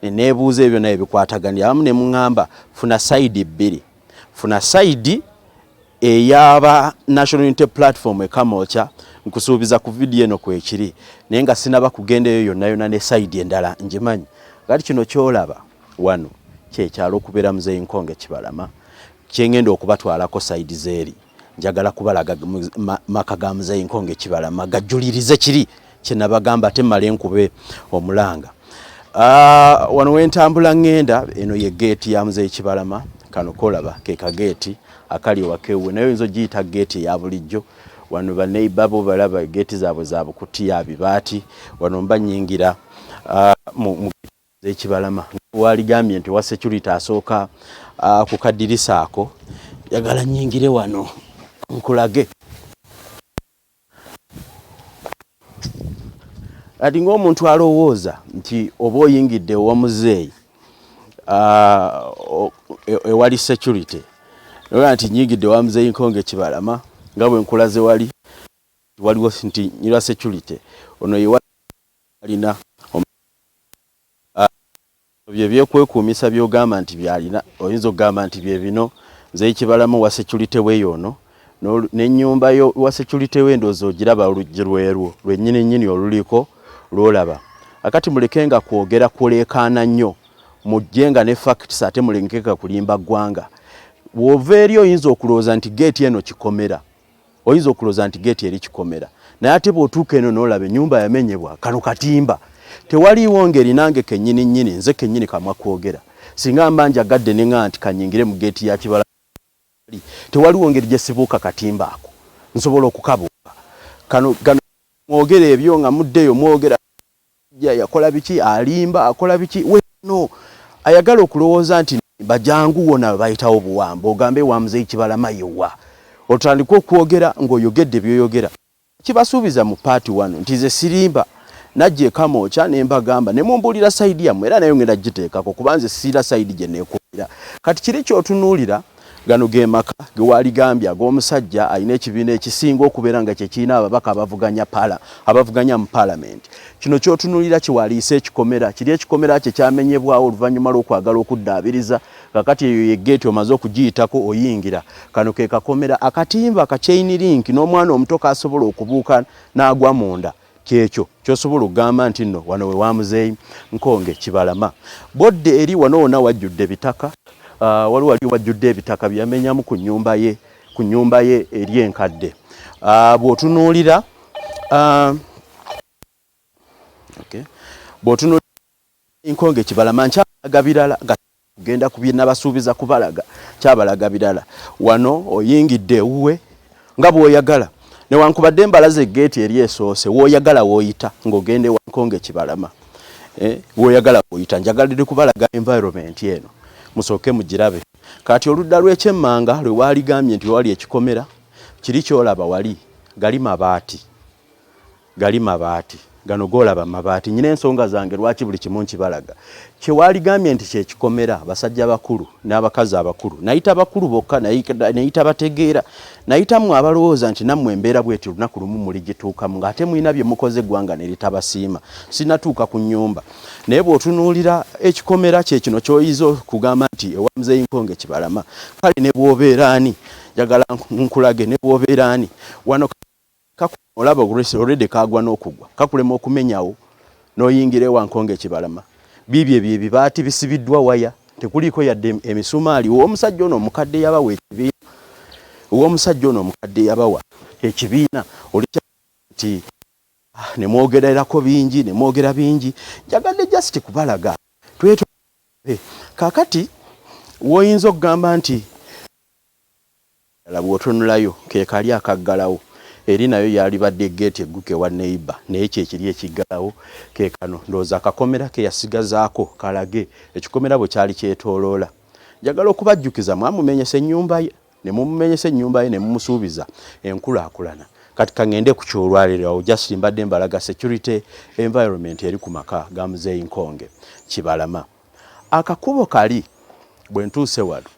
nebuuza ebyo naye bikwataganira amu ne muŋŋamba funa sayidi bbiri funa sayidi eyaba National Unity Platform ekamocha nkusuubiza ku video eno kwekiri naye nga sinaba kugendayo yonna ne sayidi endala njimanyi kati kino kyolaba wano kyekyalo okubeera muzeeyi Nkonge Kibalama kyengenda okubatwalako sayidi zeeri njagala kubalaga maka ga muzeeyi Nkonge Kibalama gajulirize kiri kyenabagamba temale nkube omulanga wano wentambula ngenda eno ye gate ya muzeeyi Kibalama kano kolaba ke kageeti akali wakewe nayo nzo giyita gate ya bulijjo wano ba neighbor bo balaba gate zaabwe za bukuti ya bibaati wano mbanyingira mu muzeeyi Kibalama wali gambye nti wa security asooka ku kadirisa ako yagala nyingire wano nkulage ati ng'omuntu alowooza nti oba oyingidde wa muzeeyi ewali security era nti nyingidde wa muzeeyi Nkonge Kibalama nga bwe nkulaze waliwo nti nyirwa security ono yewalina bye byekwekuumisa byogamba nti byalina oyinza okugamba nti bye bino muzeeyi Kibalama wa security weeyo ono n'ennyumba yo wa security we ndowooza ogiraba oluggi lwerwo lwennyini oluliko lwolaba akati mulekenga kwogera kuleekaana nnyo mujjenga ne facts ate mulengeka kulimba ggwanga wova eri oyinza okulowooza nti geeti eno kikomera oyinza okulowooza nti geeti eri kikomera naye ate bw'otuuka eno n'olaba ennyumba yamenyebwa kano katimba tewaliiwo ngeri nange kennyini nze kennyini kamwa kwogera singa mba njagadde ne ŋŋamba nti kanyingire mu geeti ya Kibalama tewaliwo ngeri gye sibuuka katimba ako nsobola okukabuuka kano mwogera ebyo nga muddeyo mwogera yakola biki alimba akola biki weno ayagala okulowooza nti bajangu wona bayitawo buwamba ogambe wa muzeeyi Kibalama yowa otandika okwogera ng'oyogedde byoyogera kibasuubiza mu paati wano nti ze sirimba najje kamocha ne mbagamba ne mumbulira sayidi yammwe era nayo ngenda giteekako kubanze siira sayidi gye neekuulira kati kiri kyotunuulira gano ge maka ge waligambye ag'omusajja alina ekibiina ekisinga okubeera nga kyekiina ababaka abavuganya mu Parliament kino kyotunulira kiwaliisa ekikomera kiri ekikomera kye kyamenyebwawo oluvannyuma lw'okwagala okuddaabiriza kakati eyo ye geeti omaze okugiyitako oyingira kano ke kakomera akatimba akachain link n'omwana omuto kasobola okubuuka n'agwa munda kyekyo kyosobola okugamba nti nno wano we wa muzeeyi Nkonge Kibalama bodde eri wano wonna wajjudde bitaka waliwo wajjudde ebitaka byamenyamu ku nnyumba ye eri enkadde bw'otunuulira Nkonge Kibalama nkyabalaga birala kugenda ku bye nabasuubiza kubalaga kyabalaga birala wano oyingidde ewuwe nga bw'oyagala newankubadde mbalaze geeti eri esoose w'oyagala w'oyita ng'ogende wa Nkonge Kibalama w'oyagala w'oyita njagalire kubalaga environment eno musooke mugirabe kati oludda lw'ekyemmanga lwe waaligambye nti wali ekikomera kiri kyolaba wali gali mabaati gano golaba mabaati nyine ensonga zange lwaki buli kimu nkibalaga kyewaligambye nti kyekikomera abasajja bakulu n'abakazi abakulu nayita bakulu bokka nayita bategeera nayitamu abalowooza nti nammwe embeera bweti lunaku lumu muligituukamu ng'ate mulina bye mukoze eggwanga ne litabasiima sinatuuka ku nnyumba naye bw'otunuulira ekikomera kye kino ky'oyiza okugamba nti ewa Muzeeyi Kibalama kale ne bw'obeera ani njagala nkulage ne bw'obeera ani wano olaba already kagwa n'okugwa kakulema okumenyawo n'oyingire ewa Kibalama bibye bye bibaati bisibiddwa waya tekuliko yadde emisumaali w'omusajja ono omukadde yabawa ekibiina w'omusajja ono omukadde yabawa ekibiina olikya nti ne mwogererako bingi ne mwogera bingi njagadde just kubalaga tweto kakati woyinza okugamba nti bw'otunulayo ke kali akaggalawo eri nayo yali badde gate egguke wa neighbor naye kyekiri ekiggalawo ke kano ndowooza akakomera ke yasigazaako kalage ekikomera bwe kyali kyetooloola njagala okubajjukiza mwamumenyesa ennyumba ye ne mumumenyesa ennyumba ye ne mumusuubiza enkulaakulana kati kangende ku kyolwalirawo just mbadde mbalaga security environment eri ku maka ga Muzeeyi Kibalama akakubo kali bwe ntuuse wano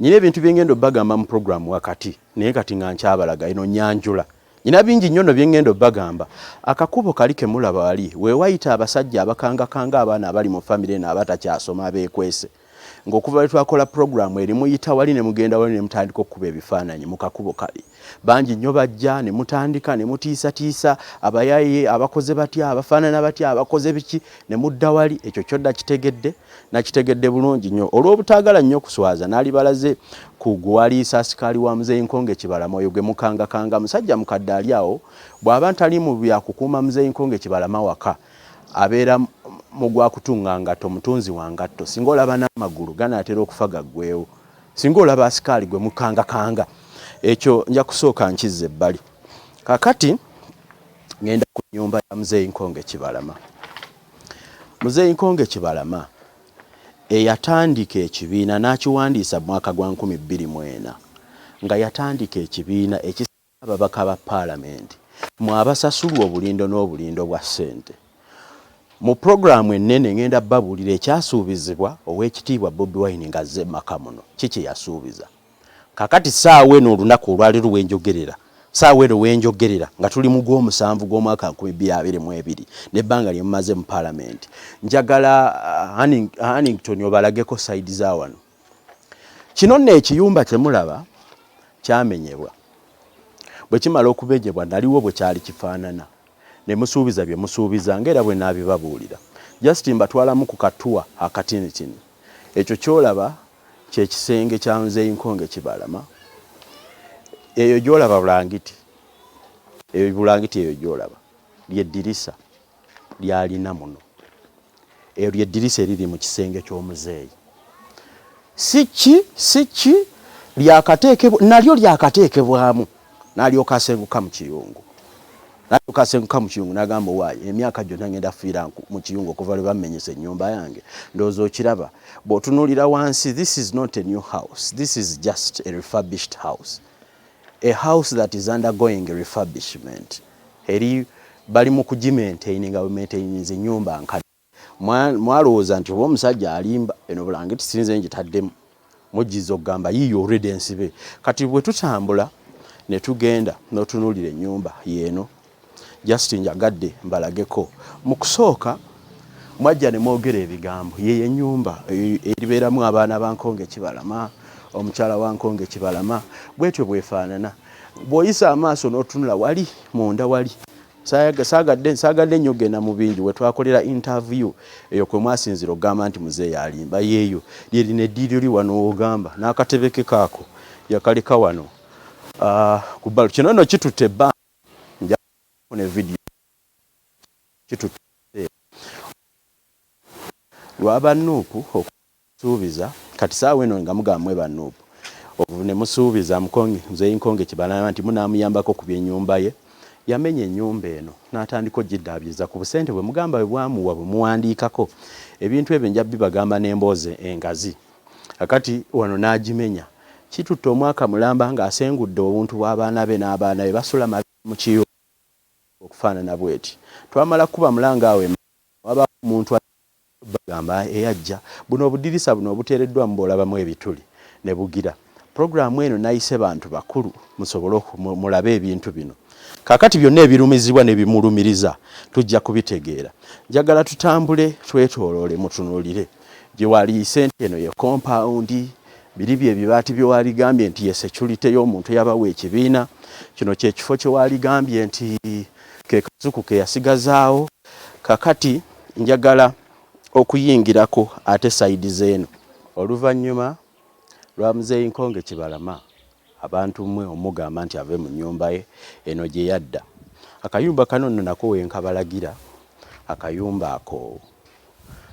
nyina ebintu byengendo bagamba mu program wakati naye kati nga nkyabalaga ino nyanjula nyina bingi nnyo byengendo bagamba akakubo kali ke mulaba wali we wayita abasajja abakangakanga abaana abali mu family n'abatakyasoma abeekwese ng'okuva twakola program eri muyita wali ne mugenda wali ne mutandika okuba ebifaananyi mu kakubo kali bangi nnyo bajja ne mutandika ne mutiisatiisa abayaye abakoze batya abafaanana batya abakoze biki ne mudda wali ekyo kyodda kitegedde nakitegedde bulungi nnyo olw'obutaagala nnyo kuswaza n'ali balaze ku gwaliisa asikaali wa Muzeeyi Kibalama oyo gwe mukangakanga musajja mukadde ali awo bw'aba ntali mu byakukuuma Muzeeyi Kibalama waka abeera mu gwakutunga ngatto mutunzi wa ngatto singa olaba n'amagulu ganaatera okufa gaggweewo singa olaba asikaali gwe mukangakanga ekyo nja kusooka nkizza ebbali kakati ngenda ku nnyumba ya Muzeeyi Kibalama Muzeeyi Kibalama eyatandika ekibiina n'akiwandiisa mu mwaka gwa 2004 nga yatandika ekibiina ekisaba ababaka ba paalamenti mu abasasulwa obulindo n'obulindo bwa ssente mu programu ennene ngenda babuulira ekyasuubizibwa ow'ekitiibwa Bobi Wine nga azze maka muno kiki yasuubiza kakati saawa eno olunaku olwali luwenjogerera saawa eno wenjogerera nga tuli mu gw'omusanvu gw'omwaka 2022 n'ebbanga lye mumaze mu paalamenti njagala Hannington obalageko sayidi za wano kino nno ekiyumba kye mulaba kyamenyebwa bwe kimala okubenyebwa naliwo bwe kyali kifaanana ne musuubiza bye musuubiza ng'era bwe naabibabuulira just mbatwalamu ku katuwa akatinitini ekyo kyolaba kye kisenge kya Muzeeyi Kibalama eyo gyolaba bulangiti eyo bulangiti eyo gyolaba lyeddirisa lyalina muno eyo lyeddirisa eriri mu kisenge ky'omuzeeyi siki nalyo lyakateekebwamu n'alyoka asenguka mu kiyungu n'agamba waayo emyaka gyonna ngenda fiira mu kiyungu okuva lwe bamenyesa ennyumba yange ndowooza okiraba bw'otunuulira wansi this is not a new house this is just a refurbished house a house that is undergoing a refurbishment eri bali mu kugimaintaininga bwemaintaininze ennyumba nkadde mwalowooza nti oba omusajja alimba eno bulangiti sinze ngitaddemu mujjiza okugamba yiyo already ensibe kati bwe tutambula ne tugenda n'otunuulira ennyumba yeeno just njagadde mbalageko mu kusooka mwajja ne mwogera ebigambo yeyo ennyumba eribeeramu abaana ba Kibalama omukyala wa Kibalama bwetyo bwefaanana bw'oyisa amaaso n'otunula wali munda wali saagadde nnyo genda mu bingi we twakolera interview eyo kwe mwasinzira okugamba nti muzeeyi alimba yeeyo lyerina eddiiro li wano ogamba n'akatebeke kaako yakaleka wano ku balo kino nno kitutte ebbanga ne video kitutte lwaba NUP okusuubiza kati saawa eno nga mugamwe ba NUP ne musuubiza Muzeeyi Kibalama nti munaamuyambako ku by'ennyumba ye yamenya ennyumba eno n'atandika ogiddaabiza ku busente bwe mugamba bwe bwamuwa bwe muwandiikako ebintu ebyo nja bibagamba n'emboozi engazi akati wano n'agimenya kitutte omwaka mulamba ng'asengudde obuntu bw'abaana be n'abaana be basula mu kiyungu okufaanana bweti twamala kuba mulanga awe waba omuntu bagamba eyajja buno obudirisa buno obuteereddwa mu bolabamu ebituli ne bugira programu eno nayise bantu bakulu musobole mulabe ebintu bino kakati byonna ebirumizibwa ne bimulumiriza tujja kubitegeera njagala tutambule twetooloole mutunuulire gye wali sente eno ye compound biri bye bibaati bye waligambye nti ye security y'omuntu yabawa ekibiina kino kye kifo kye waligambye nti ke kasuku ke yasigazaawo kakati njagala okuyingirako ate side zeeno oluvannyuma lwa muzeeyi Nsonga abantu mmwe omugamba nti ave mu nnyumba ye eno gye yadda akayumba kano nno nako wenkabalagira akayumba ako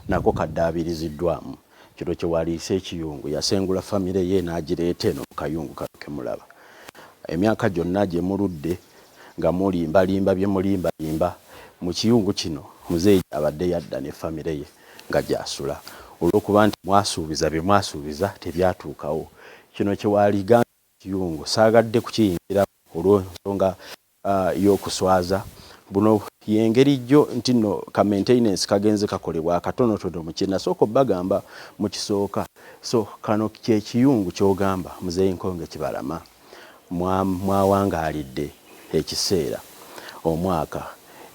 nako kaddaabiriziddwamu kiro kye waliisa ekiyungu yasengula famire ye n'agireeta eno mu kayungu kano ke mulaba emyaka gyonna gye muludde nga mulimbalimba bye mulimbalimba mu kiyungu kino muzeeyi abadde yadda ne famire ye nga gyasula olw'okuba nti mwasuubiza bye mwasuubiza tebyatuukawo kino kye waligamba kiyungu saagadde kukiyingira olw'ensonga y'okuswaza buno yengeri jjo nti nno ka maintenance kagenze kakolebwa akatonotono mu kinasooka bagamba mu kisooka so kano kye kiyungu ky'ogamba muzeeyi Nsonga mwawangaalidde ekiseera omwaka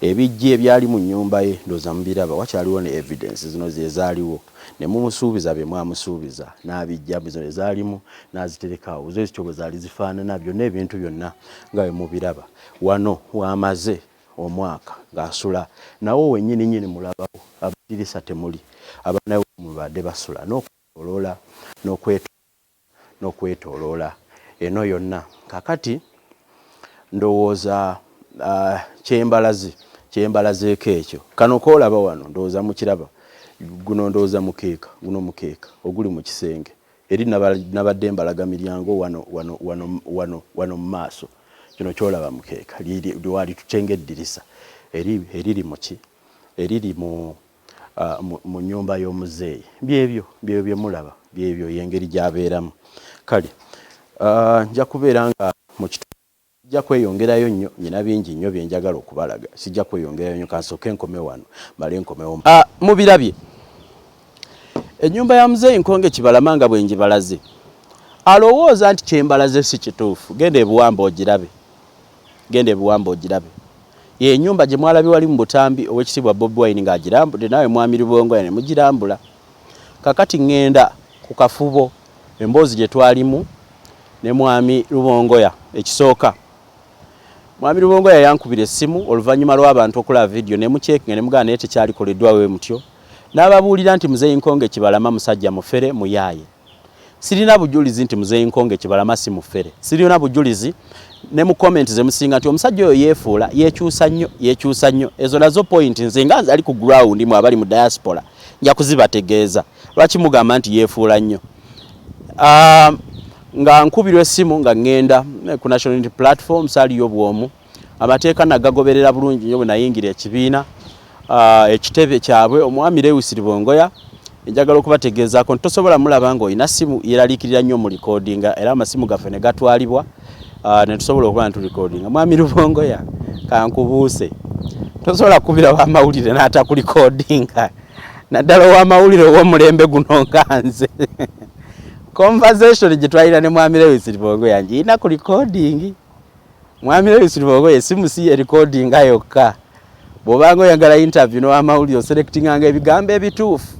ebijje ebyali mu nnyumba ye ndoza mubiraba wakyaliwo ne evidence zino zezaaliwo ne mumusuubiza bye mwamusuubiza n'abijja zino ezaalimu n'aziterekawo zo ekyo bwe zaali zifaanana byonna ebintu byonna nga bwe mubiraba wano wamaze omwaka ng'asula nawo wennyini mulabawo abadirisa temuli abaana mubadde basula n'okwetooloola eno yonna kakati ndowooza kyembalazeeko ekyo kano koolaba wano ndowooza mukiraba guno ndowooza mukeeka guno mukeeka oguli mu kisenge eri nabadde mbalaga miryango wano mu maaso kino kyolaba mukeeka liwali tucenga eddirisa eriri muki eriri mu nnyumba y'omuzeeyi byebyo bye mulaba byebyo yengeri gy'abeeramu kale nja kubeera nga mu sijja kweyongerayo nnyo nyina bingi nnyo bye njagala okubalaga sijja kweyongerayo nnyo kansooke enkome wano male enkomewo mubirabye ennyumba ya muzeeyi Nsonga nga bwe njibalaze alowooza nti kyembalaze si kituufu genda ebuwamba ogirabe ye ennyumba gye mwalabye wali mu butambi ow'ekitiibwa Bobi Wine ng'agirambudde nawe mwami Rubongoya ne mugirambula kakati ŋŋenda ku kafubo emboozi gye twalimu ne mwami Rubongoya ekisooka mwami Rubongoya yankubira essimu oluvannyuma lw'abantu okulaba vidiyo ne mucekinga ne mugana naye tekyalikoleddwa we mutyo n'ababuulira nti muzeeyi Nsonga musajja mufere muyaaye sirina bujulizi nti muzeeyi Nsonga si mufere sirina bujulizi ne mu comment ze musinga nti omusajja oyo yeefuula yeekyusa nnyo ezo nazo point nze nga nze ali ku ground mu abali mu diaspora nja kuzibategeeza lwaki mugamba nti yeefuula nnyo nga nkubirwa essimu nga ŋŋenda ku national unity platform saaliyo bwomu amateeka nagagoberera bulungi nnyo bwe nayingira ekibiina ekitebe kyabwe omwami Lewis Rubongoya njagala okubategeezaako nti tosobola mulaba nga olina ssimu yeraliikirira nnyo mu recordinga era amasimu gaffe ne gatwalibwa ne tusobola okuba nti recordinga mwami Rubongoya kankubuuse tosobola kubira w'amawulire n'atakulicordinga naddala ow'amawulire ow'omulembe guno nga nze conversation gye twalina ne mwami Lewis Rubongoya ngiina ku recording mwami Lewis Rubongoya essimu si ye recordinga yokka bw'obanga oyagala interview n'ow'amawulire oselectinganga ebigambo ebituufu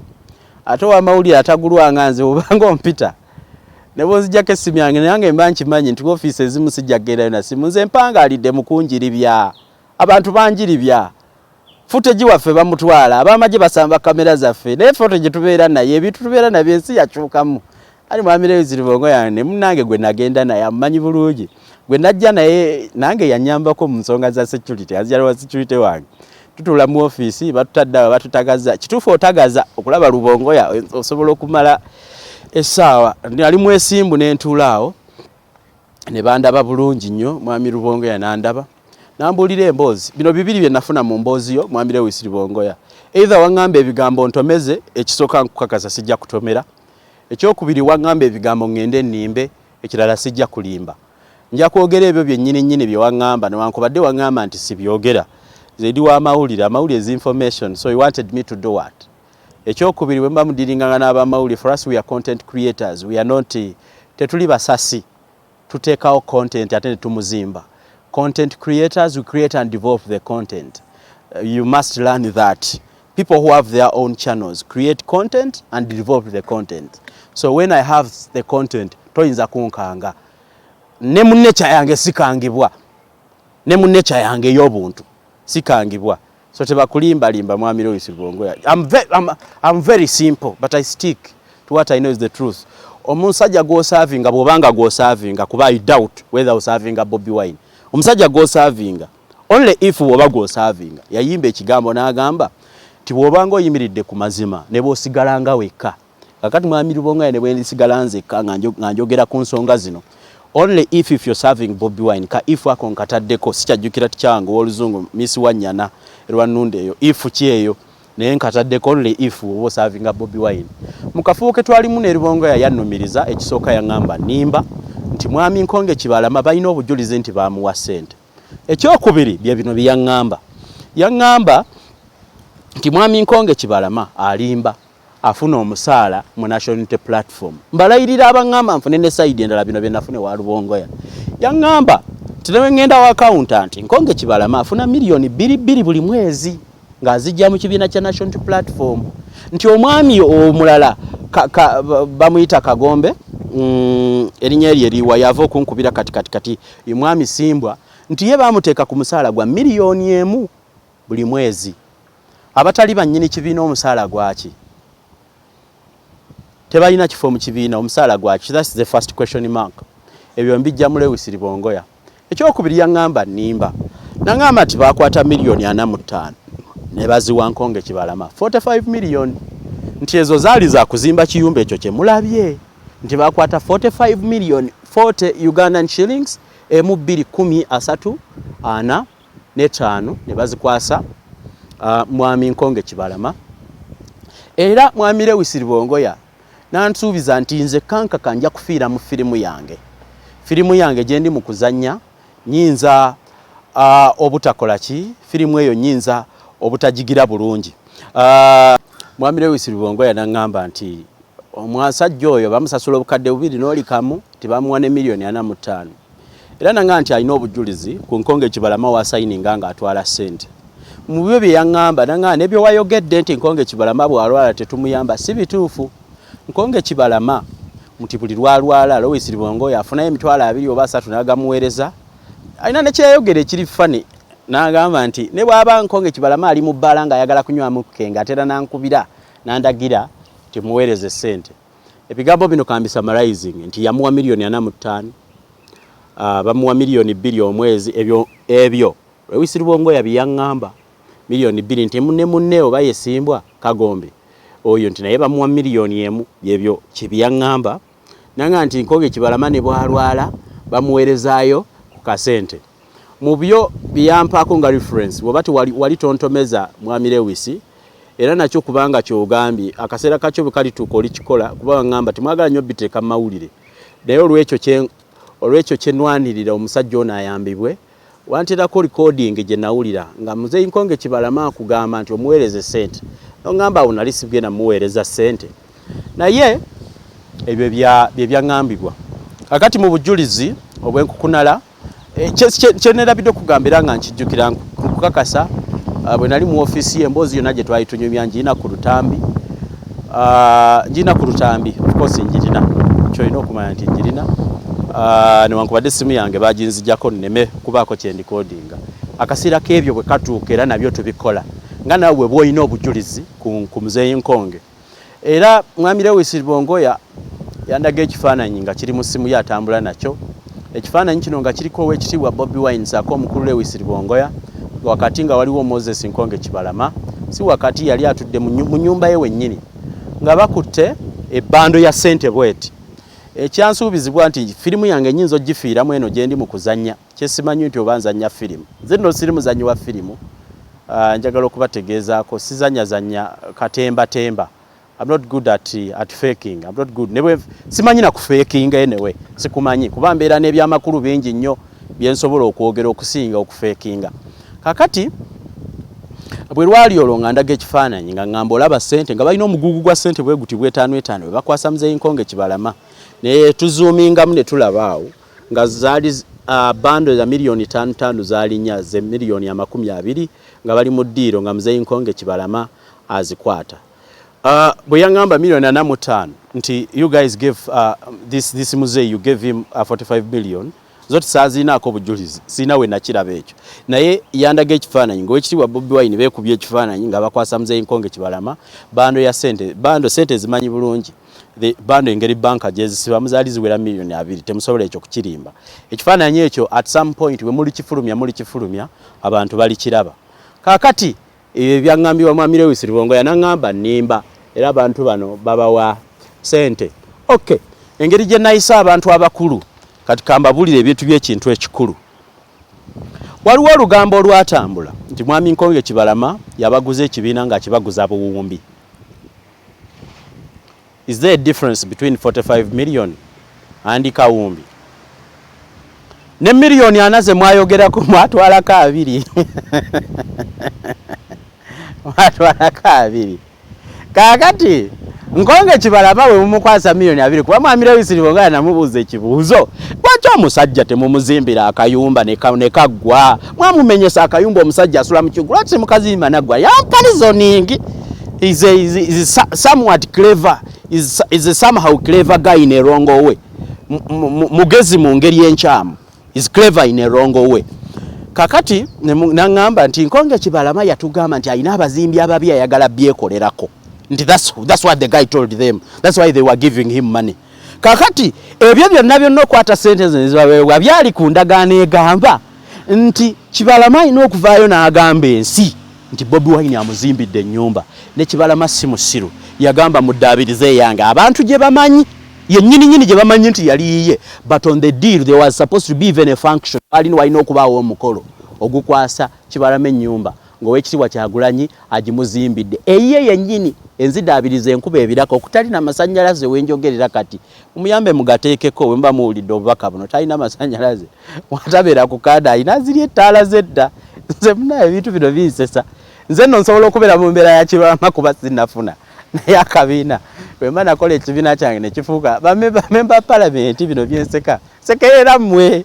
ate ow'amawulire atagulwanga nze bw'obanga ompita ne bw'onzijjako essimu yange nange mba nkimanyi nti ofiisi ezimu sijja kgendayo na ssimu nze mpangaalidde mu kunjiribya abantu banjiribya footage waffe bamutwala ab'amagye basamba kamera zaffe naye foto gye tubeera naye ebintu tubeera nabyo ensi yakyukamu ali mwami Lewis Rubongoya ne munnange gwe nagenda naye amumanyi bulungi gwe najja naye nange yanyambako mu nsonga za security azijala wa security wange tutula mu ofiisi batutadde batutagaza kituufu otagaza okulaba Rubongoya osobola okumala essaawa ali mu esimbu n'entuulaawo ne bandaba bulungi nnyo mwami Rubongoya n'andaba nambuulira emboozi bino bibiri bye nafuna mu mboozi yo mwami Lewis Rubongoya either waŋŋamba ebigambo ntomeze ekisooka nkukakasa sijja kutomera ekyokubiri waŋŋamba ebigambo ŋŋende ennimbe ekirala sijja kulimba nja kwogera ebyo byennyini nnyini bye waŋŋamba newankubadde waŋŋamba nti sibyogera zedi wa amawulire is information, so he wanted me to do what? Ekyokubiri bwe mba mudiringanga n'abamawulire, for us we are content creators, we are not tetuli basasi tuteekawo content ate tumuzimba. Content creators, we create and develop the content. You must learn that. People who have their own channels create content and develop the content. So when I have the content, toyinza kunkanga. Ne mu nature yange sikangibwa. Ne mu nature yange y'obuntu sikangibwa. So tebakulimba mwami Lois Bongoya. I'm very simple, but I stick to what I know is the truth. Omusajja go serving bwobanga go serving kuba I doubt whether was serving a Bobby Wine. Omusajja go serving only if woba go serving. Yayimba ekigambo n'agamba ti bwobanga oyimiridde ku mazima ne bosigalanga weka. Kakati mwami Bongoya ne bwe sigalanze nga njogera ku nsonga zino. Only if you're serving Bobby Wine ka if wako nkataddeko sikyajjukira tikyango oluzungu Miss Wanyana Rwanunde eyo if kyeyo naye nkataddeko only if woba serving a Bobby Wine. Mukafuuke twalimu ne Bongoya yannumiriza ekisooka yaŋŋamba nimba nti mwami Nkonge-Kibalama balina obujulizi nti baamuwa ssente. Ekyokubiri bye bino bye yaŋŋamba nti mwami Nkonge-Kibalama alimba afuna omusaala mu national unity platform. Mbalayirira abaŋŋamba nfune ne side endala bino bye nafune wa Bongoya. Yaŋŋamba tenewe ngenda wa accountant Nkonge-Kibalama afuna million 2 buli mwezi ng'azijja mu kibiina kya national unity platform. Nti omwami omulala bamuyita Kagombe erinnya erye liwa yava okunkubira kati omwami Simbwa nti ye baamuteeka ku musaala gwa million 1 buli mwezi. Abatali bannyini kibiina omusaala gwaki? Tebalina kifo mu kibiina omusaala gwaki? That's the first question mark. Ebyo mbijja mu Lois Bongoya. Ekyokubiri yaŋŋamba nimba. Naŋŋamba nti baakwata million 45 ne baziwa Nkonge-Kibalama 45 million. Nti ezo zaali za kuzimba kiyumba ekyo kye mulabye. Nti baakwata 45 million 40 Ugandan shillings emu 235 ne bazikwasa mwami Nkonge-Kibalama. Era mwami Lois Bongoya nansuubiza nti nze kanka kanja kufiira mu firimu yange. Firimu yange gye ndi mu kuzannya nyinza obutakola ki? Firimu eyo nyinza obutajigira bulungi. Mwami Lois Bongoya naŋŋamba nti omwasajja oyo bamusasula obukadde 2 n'olikamu tibamuwa ne million 45. Era naŋŋamba nti alina obujulizi ku Nkonge-Kibalama wa sayininga nga atwala ssente. Mu byo bye yaŋŋamba naŋŋamba nebyo wayogedde nti Nkonge-Kibalama bw'alwala tetumuyamba si bituufu. Nkonge-Kibalama muti buli lwalwala Lois Bongoya afunayo emitwalo 2 oba 3 n'agamuweereza. Alina ne kyeyogera ekiri fani n'agamba nti ne bw'aba Nkonge-Kibalama ali mu bbaala ng'ayagala kunywamu kenga atera nankubira nandagira timuweereze ssente. Ebigambo bino kambi summarizing nti yamuwa million 45 bamuwa million 2 omwezi. Ebyo Lois Bongoya byaŋŋamba million 2 nti ne munne oba yesimbwa Kagombe oyo nti naye bamuwa million 1 byebyo kibyaŋŋamba. Nanga nti Nkonge-Kibalama ne bwalwala bamuweerezaayo ku kasente. Mu byo byampaako nga reference bw'obati wali tontomeza mwami Lois era nakyo kubanga kyogambye akaseera kakyo bwe kalituuka olikikola kuba ngamba timwagala nnyo biteeka mu mawulire. Naye olw'ekyo kye nnwanirira omusajja ono ayambibwe wanteerako recording gye nawulira nga muzeeyi Nkonge-Kibalama akugamba nti omuweereze ssente. Ngamba awo nali sigenda muweereza ssente. Naye ebyo bye byaŋŋambibwa. Kakati mu bujulizi obw'enkukunala kye neerabidde okugambira nga nkijjukira nkukakasa bwe nali mu ofiisi emboozi yonna gye twali tunyumya njirina ku lutambi. Njirina ku lutambi of course njirina kyolina okumanya nti njirina newankubadde essimu yange baginzijjako nneme kubaako kyendikodinga. Akaseera k'ebyo bwe katuuka era nabyo tubikola nga naawe bw'olina obujulizi ku muzeeyi Nkonge. Era mwami Lois Bongoya yandaga ekifaananyi nga kiri mu ssimu ye atambula nakyo. Ekifaananyi kino nga kiriko Oweekitiibwa Bobby Wine Ssaako omukulu Lois Bongoya wakati nga waliwo Moses Nkonge-Kibalama si wakati yali atudde mu nnyumba ye wennyini nga bakutte ebbando ya ssente bweti. Ekyansuubizibwa nti firimu yange nnyinza ogifiiramu eno gye ndi mu kuzannya kyesimanyi nti oba nzannya firimu. Nze nno siri muzannyi wa firimu. Njagala okubategeezaako sizannyazannya katembatemba. I'm not good at faking. I'm not good. Newe simanyi na kufekinga anyway. Sikumanyi kuba mbeera n'ebyamakulu bingi nnyo bye nsobola okwogera okusinga okufekinga. Kakati bwe lwali olwo nga ndaga ekifaananyi nga ngamba olaba ssente nga balina omugugu gwa ssente bwe guti bw'etaano bwe bakwasa Nsonga ne tuzoomingamu ne tulaba awo nga zaali bando za milioni 5 zaali nnya ze milioni 20 nga bali mu ddiiro nga Nsonga azikwata. Bwe yangamba milioni 45 nti you guys gave this Muzeeyi you gave him 45 million zoti saazinaako bujulizi sina we nakiraba ekyo naye yandaga ekifaananyi ng'owekitiibwa Bobi Wine beekubye ekifaananyi nga bakwasa Nsonga bando sente zimanyi bulungi bando engeri banka gye zisibamu zaali ziwera milioni 2 temusobola ekyo kukirimba ekifaananyi ekyo at some point we muli kifulumya abantu bali kiraba kaakati ebyangambibwa Mwami Lewis Rubongo yanangamba nnimba era abantu bano babawa sente okay engeri gye nayisa abantu abakulu kati kambabulire ebintu by'ekintu ekikulu waliwo olugambo olwatambula nti Mwami Nsonga yabaguza ekibiina nga kibaguza buwumbi. Is there a difference between 45 million and kawumbi? Ne milioni anaze mwayogerako mwatwalako 2 mwatwalako 2 kakati Nsonga we mumukwasa milioni 2 kuba Mwami Lewis Rubongo namubuuza ekibuuzo lwaki omusajja temumuzimbira akayumba ne kaggwa mwamumenyesa akayumba omusajja asula mu kiggwa lwaki temukazimba naggwa yampalizoning is somewhat clever is somehow clever guy in a wrong way mugezi mu ngeri enkyamu is clever in a wrong way kakati nangamba nti Nsonga yatugamba nti alina abazimbi ababi ayagala byekolerako nti that's what the guy told them, that's why they were giving him money. Kakati ebyo byonna okwata sente zibaweebwa byali ku ndagaano egamba nti Kibalama alina okuvaayo n'agamba ensi nti Bobi Wine amuzimbidde ennyumba ne Kibalama si musiru yagamba muddaabirize yange abantu gye bamanyi yennyini gye bamanyi nti yali yiye but on the deal there was supposed to be even a function alina walina okubaawo omukolo ogukwasa Kibalama ennyumba ng'owekitiibwa Kyagulanyi agimuzimbidde eyiye yennyini enzidaabiriza enkuba ebirako okutalina masannyalaze wenjogerera kati mumuyambe mugateekeko bwe mba muwulidde obubaka buno talina masannyalaze watabeera ku kaada ayina ziri ettaala zedda nze munayo ebintu bino binsesa nze nno nsobola okubeera mu mbeera ya Kibalama kuba sinnafuna naye akabiina bwe mba nakola ekibiina kyange ne kifuuka bamemba palamenti bino byenseka sekerera mmwe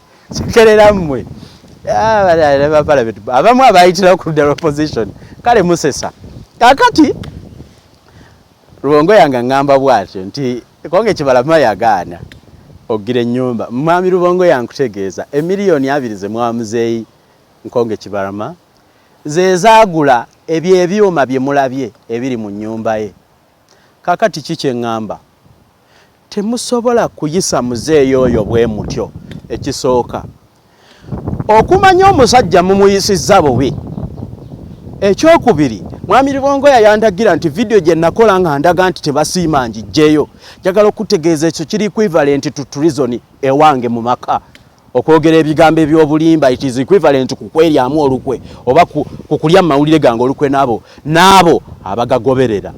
abamu abayitira ku the opposition kale musesa kakati Rubongo yange ngamba bwatyo nti Nsonga Kibalama yagaana ogira ennyumba Mwami Rubongo yankutegeeza emiliyoni 2 ze mwamuzeeyi Nsonga Kibalama ze zaagula ebyuma bye mulabye ebiri mu nnyumba ye kakati kiki ngamba temusobola kuyisa muzeeyi oyo bwe mutyo ekisooka okumanya omusajja mumuyisizza bubi ekyokubiri Mwami Rubongo yandagira nti video gye nakola nga ndaga nti tebasiima njijjeyo njagala okutegeeza ekyo kiri equivalent to treason ewange mu maka okwogera ebigambo ebyobulimba it is equivalent ku kweryamu olukwe oba kukulya mawulire gange olukwe nabo abagagoberera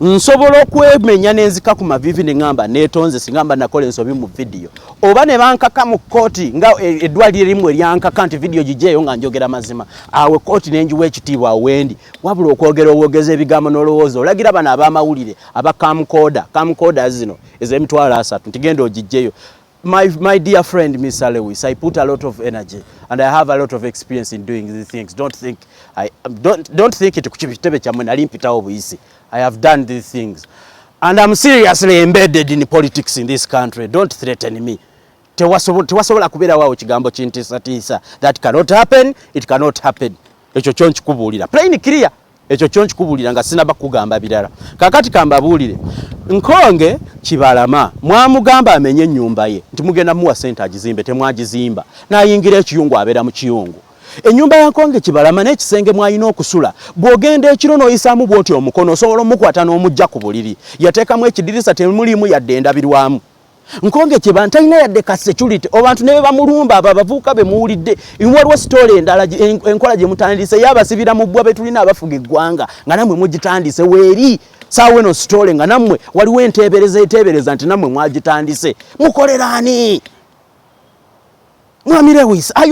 nsobola okwemenya n'enzika ku mavivi ne ngamba neetonze singamba nakola ensobi mu video oba ne bankaka mu kooti nga eddwaliro erimu eryankaka nti video gijjeeyo nga njogera mazima awe kooti n'enjiwa ekitiibwa wendi wabula okwogera obwogeza ebigambo n'olowooza olagira bano ab'amawulire aba camcorder zino ez'emitwalo 3 nti genda ogijjeyo. My dear friend Mr. Lewis, I put a lot of energy and I have a lot of experience in doing these things. Don't think it kuchibitebe chamwe nalimpitawo buyisi. I have done these things and I'm seriously embedded in politics in this country. Don't threaten me. Tewasobola kubeera waawo kigambo kintiisatiisa. That cannot happen, it cannot happen. Ekyo kyo nkikubuulira plain clear. Ekyo kyo nkikubuulira nga sinaba kugamba birala. Kakati kambabuulire Nsonga Kibalama mwamugamba amenye ennyumba ye nti mugenda muwa sente agizimbe temwagizimba n'ayingira ekiyungu abeera mu kiyungu. Ennyumba ya Nsonga Kibalama n'ekisenge mwalina okusula bw'ogenda ekiro n'oyisaamu bw'oti omukono osobola omukwata n'omujja ku buliri yateekamu ekidirisa temulimu yadde endabirwamu. Nsonga Kibalama talina yadde ka security abantu ne bamulumba abavuuka be muwulidde waliwo story endala enkola gye mutandise yabasibira mu bbwa betulina abafuga eggwanga nga nammwe mugitandise weeri saawe no story nga nammwe waliwo enteebereza nti nammwe mwagitandise mukolera ani? Mwami Lewis, are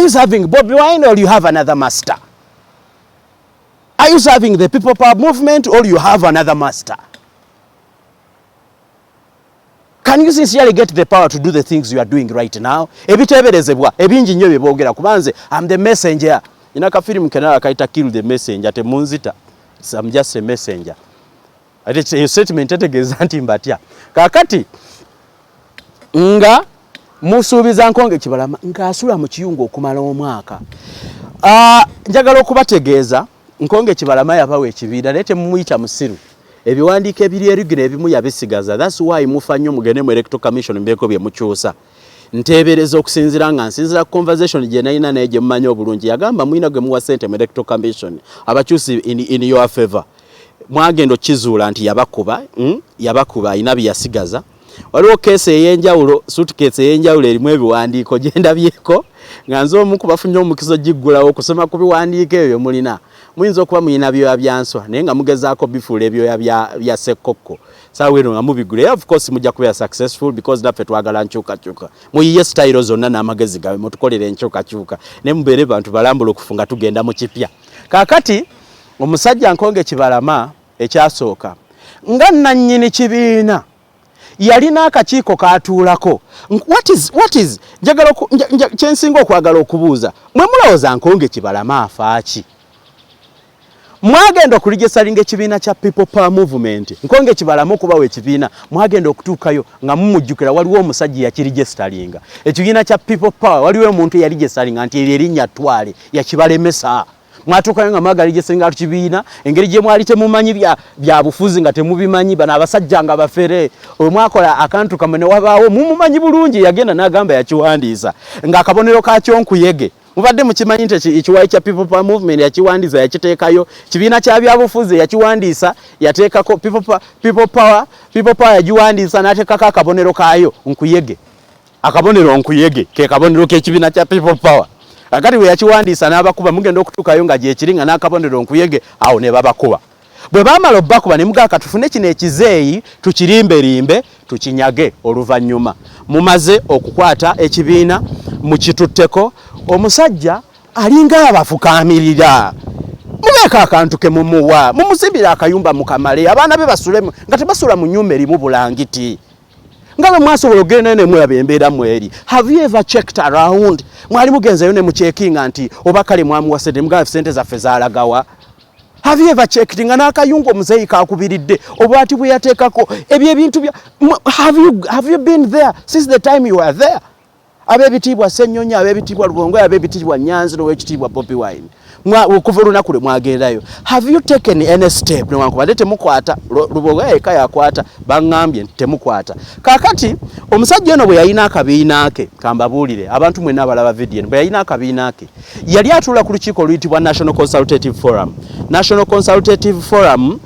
you serving Bobi Wine or you have another master? Are you serving the people power movement or you have another master? Can you sincerely get the power to do the things you are doing right now? Ebiteberezebwa ebingi nnyo byeboogera kubanze I'm the messenger. Inaka film kenala kaita kill the messenger temunzita. I'm just a messenger. Ate your statement etegeeza nti mbatya. Kakati nga musuubiza Nkonge-Kibalama ng'asula mu kiyungu okumala omwaka. Njagala okubategeeza Nkonge-Kibalama yabawa ekibiina naye temumuyita musiru. Ebiwandiiko ebiri erigino ebimu yabisigaza. That's why mufa nnyo mugende mu electoral commission mbeeko bye mukyusa. Nteebereza okusinziira nga nsinziira conversation gye nalina naye gye mumanyi obulungi yagamba mulina gwe muwa ssente mu electoral commission abakyusi in your favor. Mwagendo kizuula nti yabakuba alina bye yasigaza. Waliwo keesi ey'enjawulo, suitcase ey'enjawulo erimu ebiwandiiko gye ndabyeko nga nze omu ku bafunye omukizo giggulawo okusoma ku biwandiiko ebyo mulina. Muyinza okuba muyina byoya byanswa naye nga mugezaako bifuula ebyoya bya ssekkokko. Saawa eno nga mubigula. Of course mujja kubeera successful because naffe twagala nkyukakyuka. Muyiye style zonna n'amagezi gawe mutukolere enkyukakyuka. Ne mubeere bantu balambula okufunga tugenda mu kipya. Kaakati omusajja Nkonge-Kibalama ekyasooka nga nannyini kibiina yalina akakiiko katuulako. What is njagala kyensinga okwagala okubuuza mwe mulowooza Nkonge-Kibalama afaaki? Mwagenda okuligesalinga ekibiina kya People Power Movement Nkonge-Kibalama okubawa ekibiina mwagenda okutuukayo nga mumujjukira waliwo omusajja yakirigesitalinga ekibiina kya People Power waliwo omuntu yaligesitalinga nti erinnya Twale yakibalemesa. Mwatuukayo nga mwagaligesalinga kibiina engeri gye mwali temumanyi bya bufuzi nga temubimanyi bano abasajja nga bafere omwakola akantu kamwe ne wabaawo mumumanyi bulungi yagenda n'agamba yakiwandiisa nga akabonero kakyo nkuyege. Mubadde mukimanyi nti ekiwayi kya People Power Movement yakiwandiisa yakiteekayo kibiina kya byabufuzi yakiwandiisa yateekako People Power yagiwandiisa n'ateekako akabonero kaayo nkuyege. Akabonero nkuyege ke kabonero k'ekibiina kya People Power. Akati we yakiwandiisa n'abakuba mugenda okutuukayo nga gye kiri nga n'akabonero nkuyege awo ne babakuba. Bwe baamala obbakuba ne mugamba tufune kino ekizeeyi tukirimberimbe tukinyage oluvannyuma. Mumaze okukwata ekibiina mukitutteko omusajja alinga abafukaamirira. Mubeeko akantu ke mumuwa mumusimbira akayumba mukamale abaana be basulemu nga tebasula mu nnyumba erimu bulangiti. Ngalo mwasobola okugenda ne mweba embeera mweri. Have you ever checked around? Mwali mugenzayo ne muchekinga nti oba kale mwamuwasedde mugabe sente zaffe zaalagawa? Have you ever checked nga n'akayungu omuzeeyi kakubiridde obwati bwe yateekako ebyo ebintu bya have you been there since the time you were there? Ab'ebitiibwa Ssennyonyi, ab'ebitiibwa Lugongo, ab'ebitiibwa Nyanzi n'owekitiibwa Bobi Wine. Okuva olunaku lwe mwagendayo. Have you taken any step? Newankubadde temukwata Lugongo eka yakwata baŋŋambye temukwata. Kaakati omusajja ono bwe yalina akabiina ke kambabuulire abantu mwenna abalaba video bwe yalina akabiina ke yali atuula ku lukiiko oluyitibwa National Consultative Forum. National Consultative Forum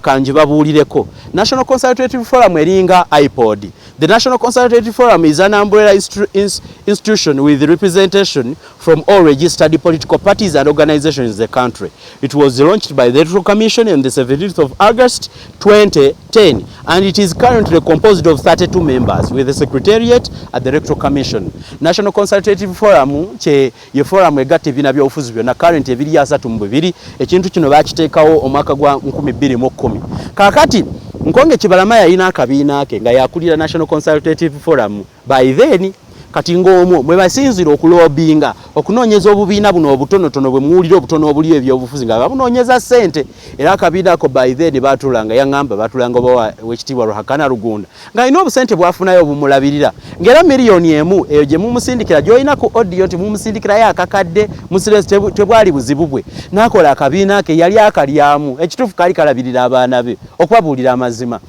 kanjibabuulireko. National Consultative Forum eringa iPod. The National Consultative Forum is an umbrella institution with representation from all registered political parties and organizations in the country. It was launched by the Electoral Commission on the 17th of August 2010 and it is currently composed of 32 members with a secretariat at the Electoral Commission. National Consultative Forum ye forum egatta ebibiina by'obufuzi byonna current ebiri 32 ekintu kino bakiteekawo omwaka gwa 2010. Kaakati Nkonge-Kibalama yalina akabiina ke nga yakulira National Consultative Forum by then kati ng'omwo mwe basinzira okulobinga okunoonyeza obubiina buno obutonotono bwe muwulira obutono obuli ebyobufuzi nga babunoonyeza ssente era akabiina ako by then baatulanga yaŋŋamba baatulanga oba wekitiibwa Ruhakana Rugunda ng'alina obusente bwafunayo obumulabirira ng'era miliyoni emu eyo gye mumusindikira gy'olina ku audio nti mumusindikirayo akakadde musiresi tebwali buzibu bwe n'akola akabiina ke yali akalyamu ekituufu kaali kalabirira abaana be okubabuulira amazima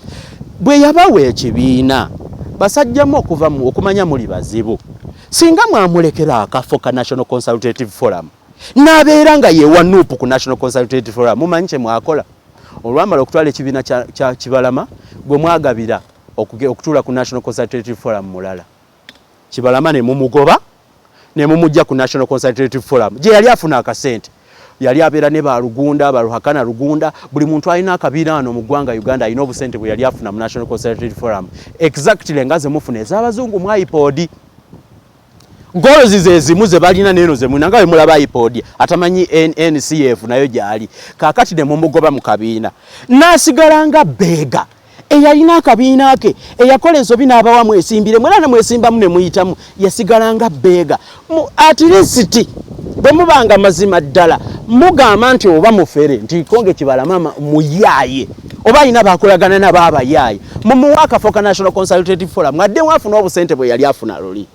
bwe yabawa ekibiina basajjamu okuva mu okumanya muli bazibu singa mwamulekera akafo ka National Consultative Forum n'abeera nga yewa NUP ku National Consultative Forum mumanyi kye mwakola olwamala okutwala ekibiina kya Kibalama bwe mwagabira okutuula ku National Consultative Forum mulala Kibalama ne mumugoba ne mumujja ku National Consultative Forum gye yali afuna akasente yali abeera ne Balugunda Baruhakana Rugunda buli muntu alina akabiina wano mu ggwanga Uganda alina obusente bwe yali afuna mu National Consultative Forum exactly nga ze mufuna ez'abazungu mu iPod goals ze zimu ze balina neno ze munanga we mulaba iPod atamanyi NCF nayo gyali kakati ne mumugoba mu kabiina nasigalanga bega eyalina akabiina ke eyakola ensobi n'abawa mwesimbire mwera ne mwesimba mune muyitamu yasigalanga bega at least bwe mubanga mazima ddala mugamba nti oba mufere nti Kibalama muyaye oba ina bakolagana na baba yaye mumuwaka for National Consultative Forum ngadde wafuna obusente bwe yali afuna loli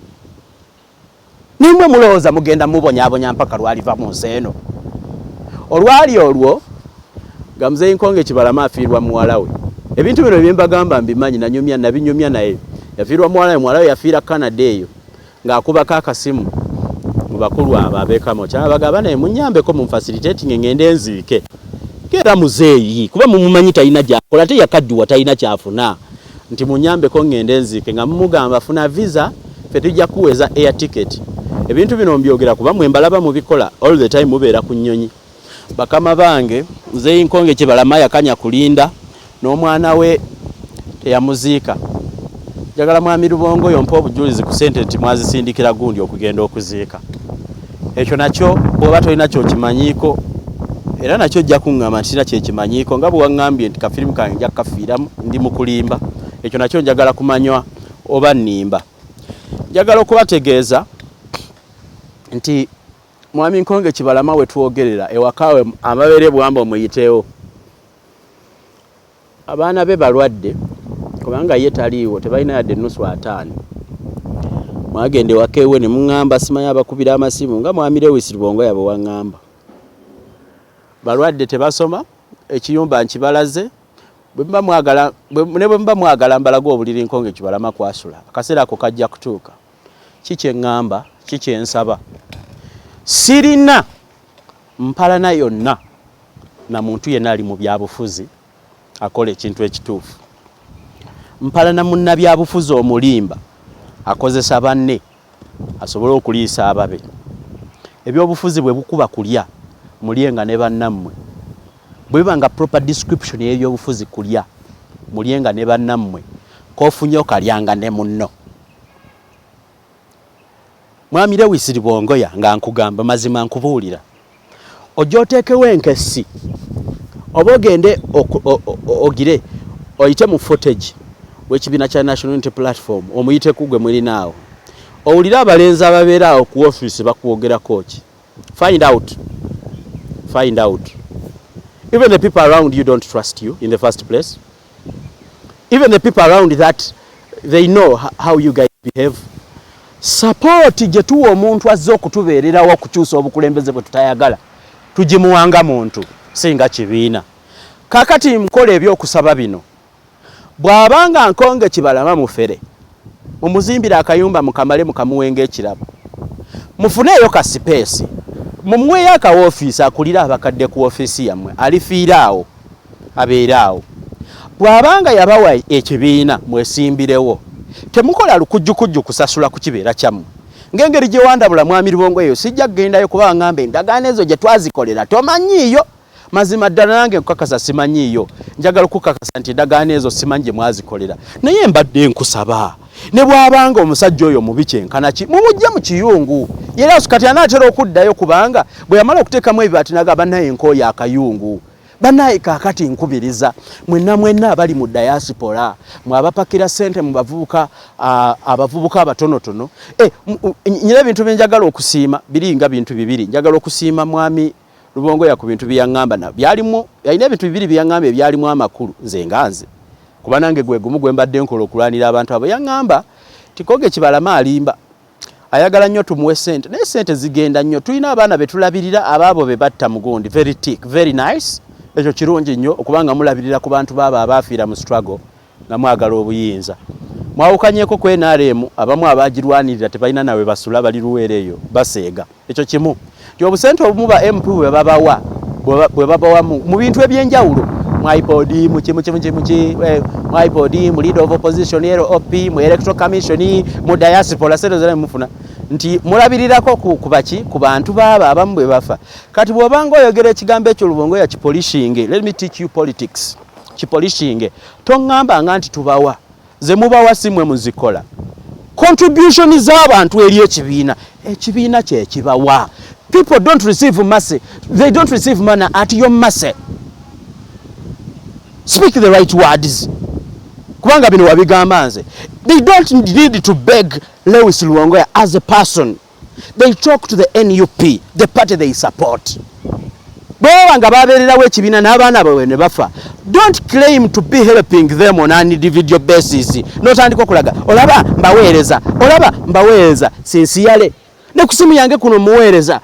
nimwe mulowooza mugenda mubonyabonya mpaka lwaliva mu nseeno olwali olwo nga Mzee Kibalama afiirwa muwala we ebintu bino byembagamba mbimanyi nabinyumya naye yafiirwa muwala we yafiira Canada eyo ng'akubako akasimu mu bakulu abo abeekamo kyala bagamba naye munyambeko mu facilitating ngende nziike kera muzeeyi kuba mumumanyi talina gy'akola ate yakaddiwa talina kyafuna nti munyambeko ngende nziike nga mumugamba funa visa ffe tujja kuweza air ticket ebintu bino mbyogera kuba mwembalaba mubikola all the time mubeera ku nnyonyi bakama bange Mzee Kibalama yakanya kulinda n'omwana we teyamuziika njagala mwami Lubongo yompa obujulizi ku ssente nti mwazisindikira gundi okugenda okuziika ekyo nakyo bw'oba tolina kyokimanyiiko era nakyo ojja kuŋŋamba nti sina kyekimanyiiko nga bwe waŋŋambye nti kafirimu kange nja kukafiiramu ndi mu kulimba ekyo nakyo njagala kumanywa oba nnimba njagala okubategeeza nti mwami Kibalama we twogerera ewakawe amabeere bwamba omuyiteewo abaana be balwadde kubanga ye taliiwo tebalina yadde ennusu 5 mwagende wakewe ne muŋŋamba simanyi abakubira amasimu nga mwami Lewis Lubongo yabo waŋŋamba balwadde tebasoma ekiyumba nkibalaze bwe mba mwagala mbalaga obuliri Kibalama kwasula akaseera ako kajja kutuuka kiki eŋŋamba kiki ensaba sirina mpalana yonna na muntu yenna ali mu byabufuzi akola ekintu ekituufu mpalana munnabyabufuzi omulimba akozesa banne asobole okuliisa ababe ebyobufuzi bwe bukuba kulya mulyenga ne bannammwe bwe bibanga proper description y'ebyobufuzi kulya mulyenga ne bannammwe kofunye okalyanga ne munno mwami Lewis Lubongo nga nkugamba mazima nkubuulira ojja oteekewo enkesi oba ogende ogire oyite mu footage w'ekibiina kya National Unity Platform omuyiteku gwe mulinaawo owulire abalenzi ababeera awo ku office bakwogerako ki find out even the people around you don't trust you in the first place even the people around that they know how you guys behave support gye tuwa omuntu azze okutubeererawo okukyusa obukulembeze bwe tutayagala tugimuwanga muntu singa kibiina kakati mkola ebyokusaba bino bw'abanga Kibalama mufere mumuzimbira akayumba mukamale mukamuwenga ekirabo mufuneeyo ka space mumuweeyo aka office akulira abakadde ku office yammwe alifiiraawo abeeraawo bw'abanga yabawa ekibiina mwesimbirewo temukola lukujjukujju kusasula ku kibeera kyammwe ng'engeri gye wandabula mwami Lubongo eyo sijja kugendayo kuba ngamba endagaano ezo gye twazikolera tomanyiiyo mazima ddala nange nkukakasa simanyiiyo njagala okukakasa nti endagaano ezo simanyi gye mwazikolera naye mbadde nkusaba ne bw'abanga omusajja oyo mubi kyenkana ki mumujje mu kiyungu era kati anaatera okuddayo kubanga bwe yamala okuteekamu ebibaati nagamba naye nkooyo akayungu banaye kakati nkubiriza mwenna abali mu diaspora mwabapakira ssente mu abavubuka abatonotono nyina ebintu bye njagala okusiima biringa bintu bibiri njagala okusiima mwami Lubongo ku bintu byaŋŋamba na byalimu yalina ebintu bibiri byaŋŋamba ebyalimu amakulu nze nganze kuba nange gwe gumu gwe mbadde nkola okulwanira abantu abo yaŋŋamba Kibalama alimba ayagala nnyo tumuwe ssente naye ssente zigenda nnyo tulina abaana betulabirira abaabo be batta mugundi very thick very nice ekyo kirungi nnyo okubanga mulabirira ku bantu baabo abafiira mu struggle nga mwagala obuyinza mwawukanyeko ku NRM abamu abagirwanirira tebalina nawe basula bali luweere eyo baseega ekyo kimu nti obusente obumu ba MP bwe babawa mu bintu ebyenjawulo mu iPod mu iPod mu leader of opposition LOP mu electoral commission mu diaspora sente zera mufuna nti mulabirirako ku bantu baaba abamu bwe bafa kati bw'obanga oyogera ekigambo ekyo Lubongo kipolishinge let me teach you politics kipolishinge toŋŋamba nga nti tubawa ze mubawa simwe muzikola contribution z'abantu eri ekibiina kye kibawa. People don't receive mercy. They don't receive money at your mercy. Speak the right words. Kubanga bino wabigamba nze. They don't need to beg Lewis Luongoya as a person. They talk to the NUP, the party they support. Bwanga babeererawo ekibiina n'abaana baabwe ne bafa. Don't claim to be helping them on an individual basis. N'otandika okulaga olaba mbaweereza sincerely. Ne kusimu yange kuno muweereza.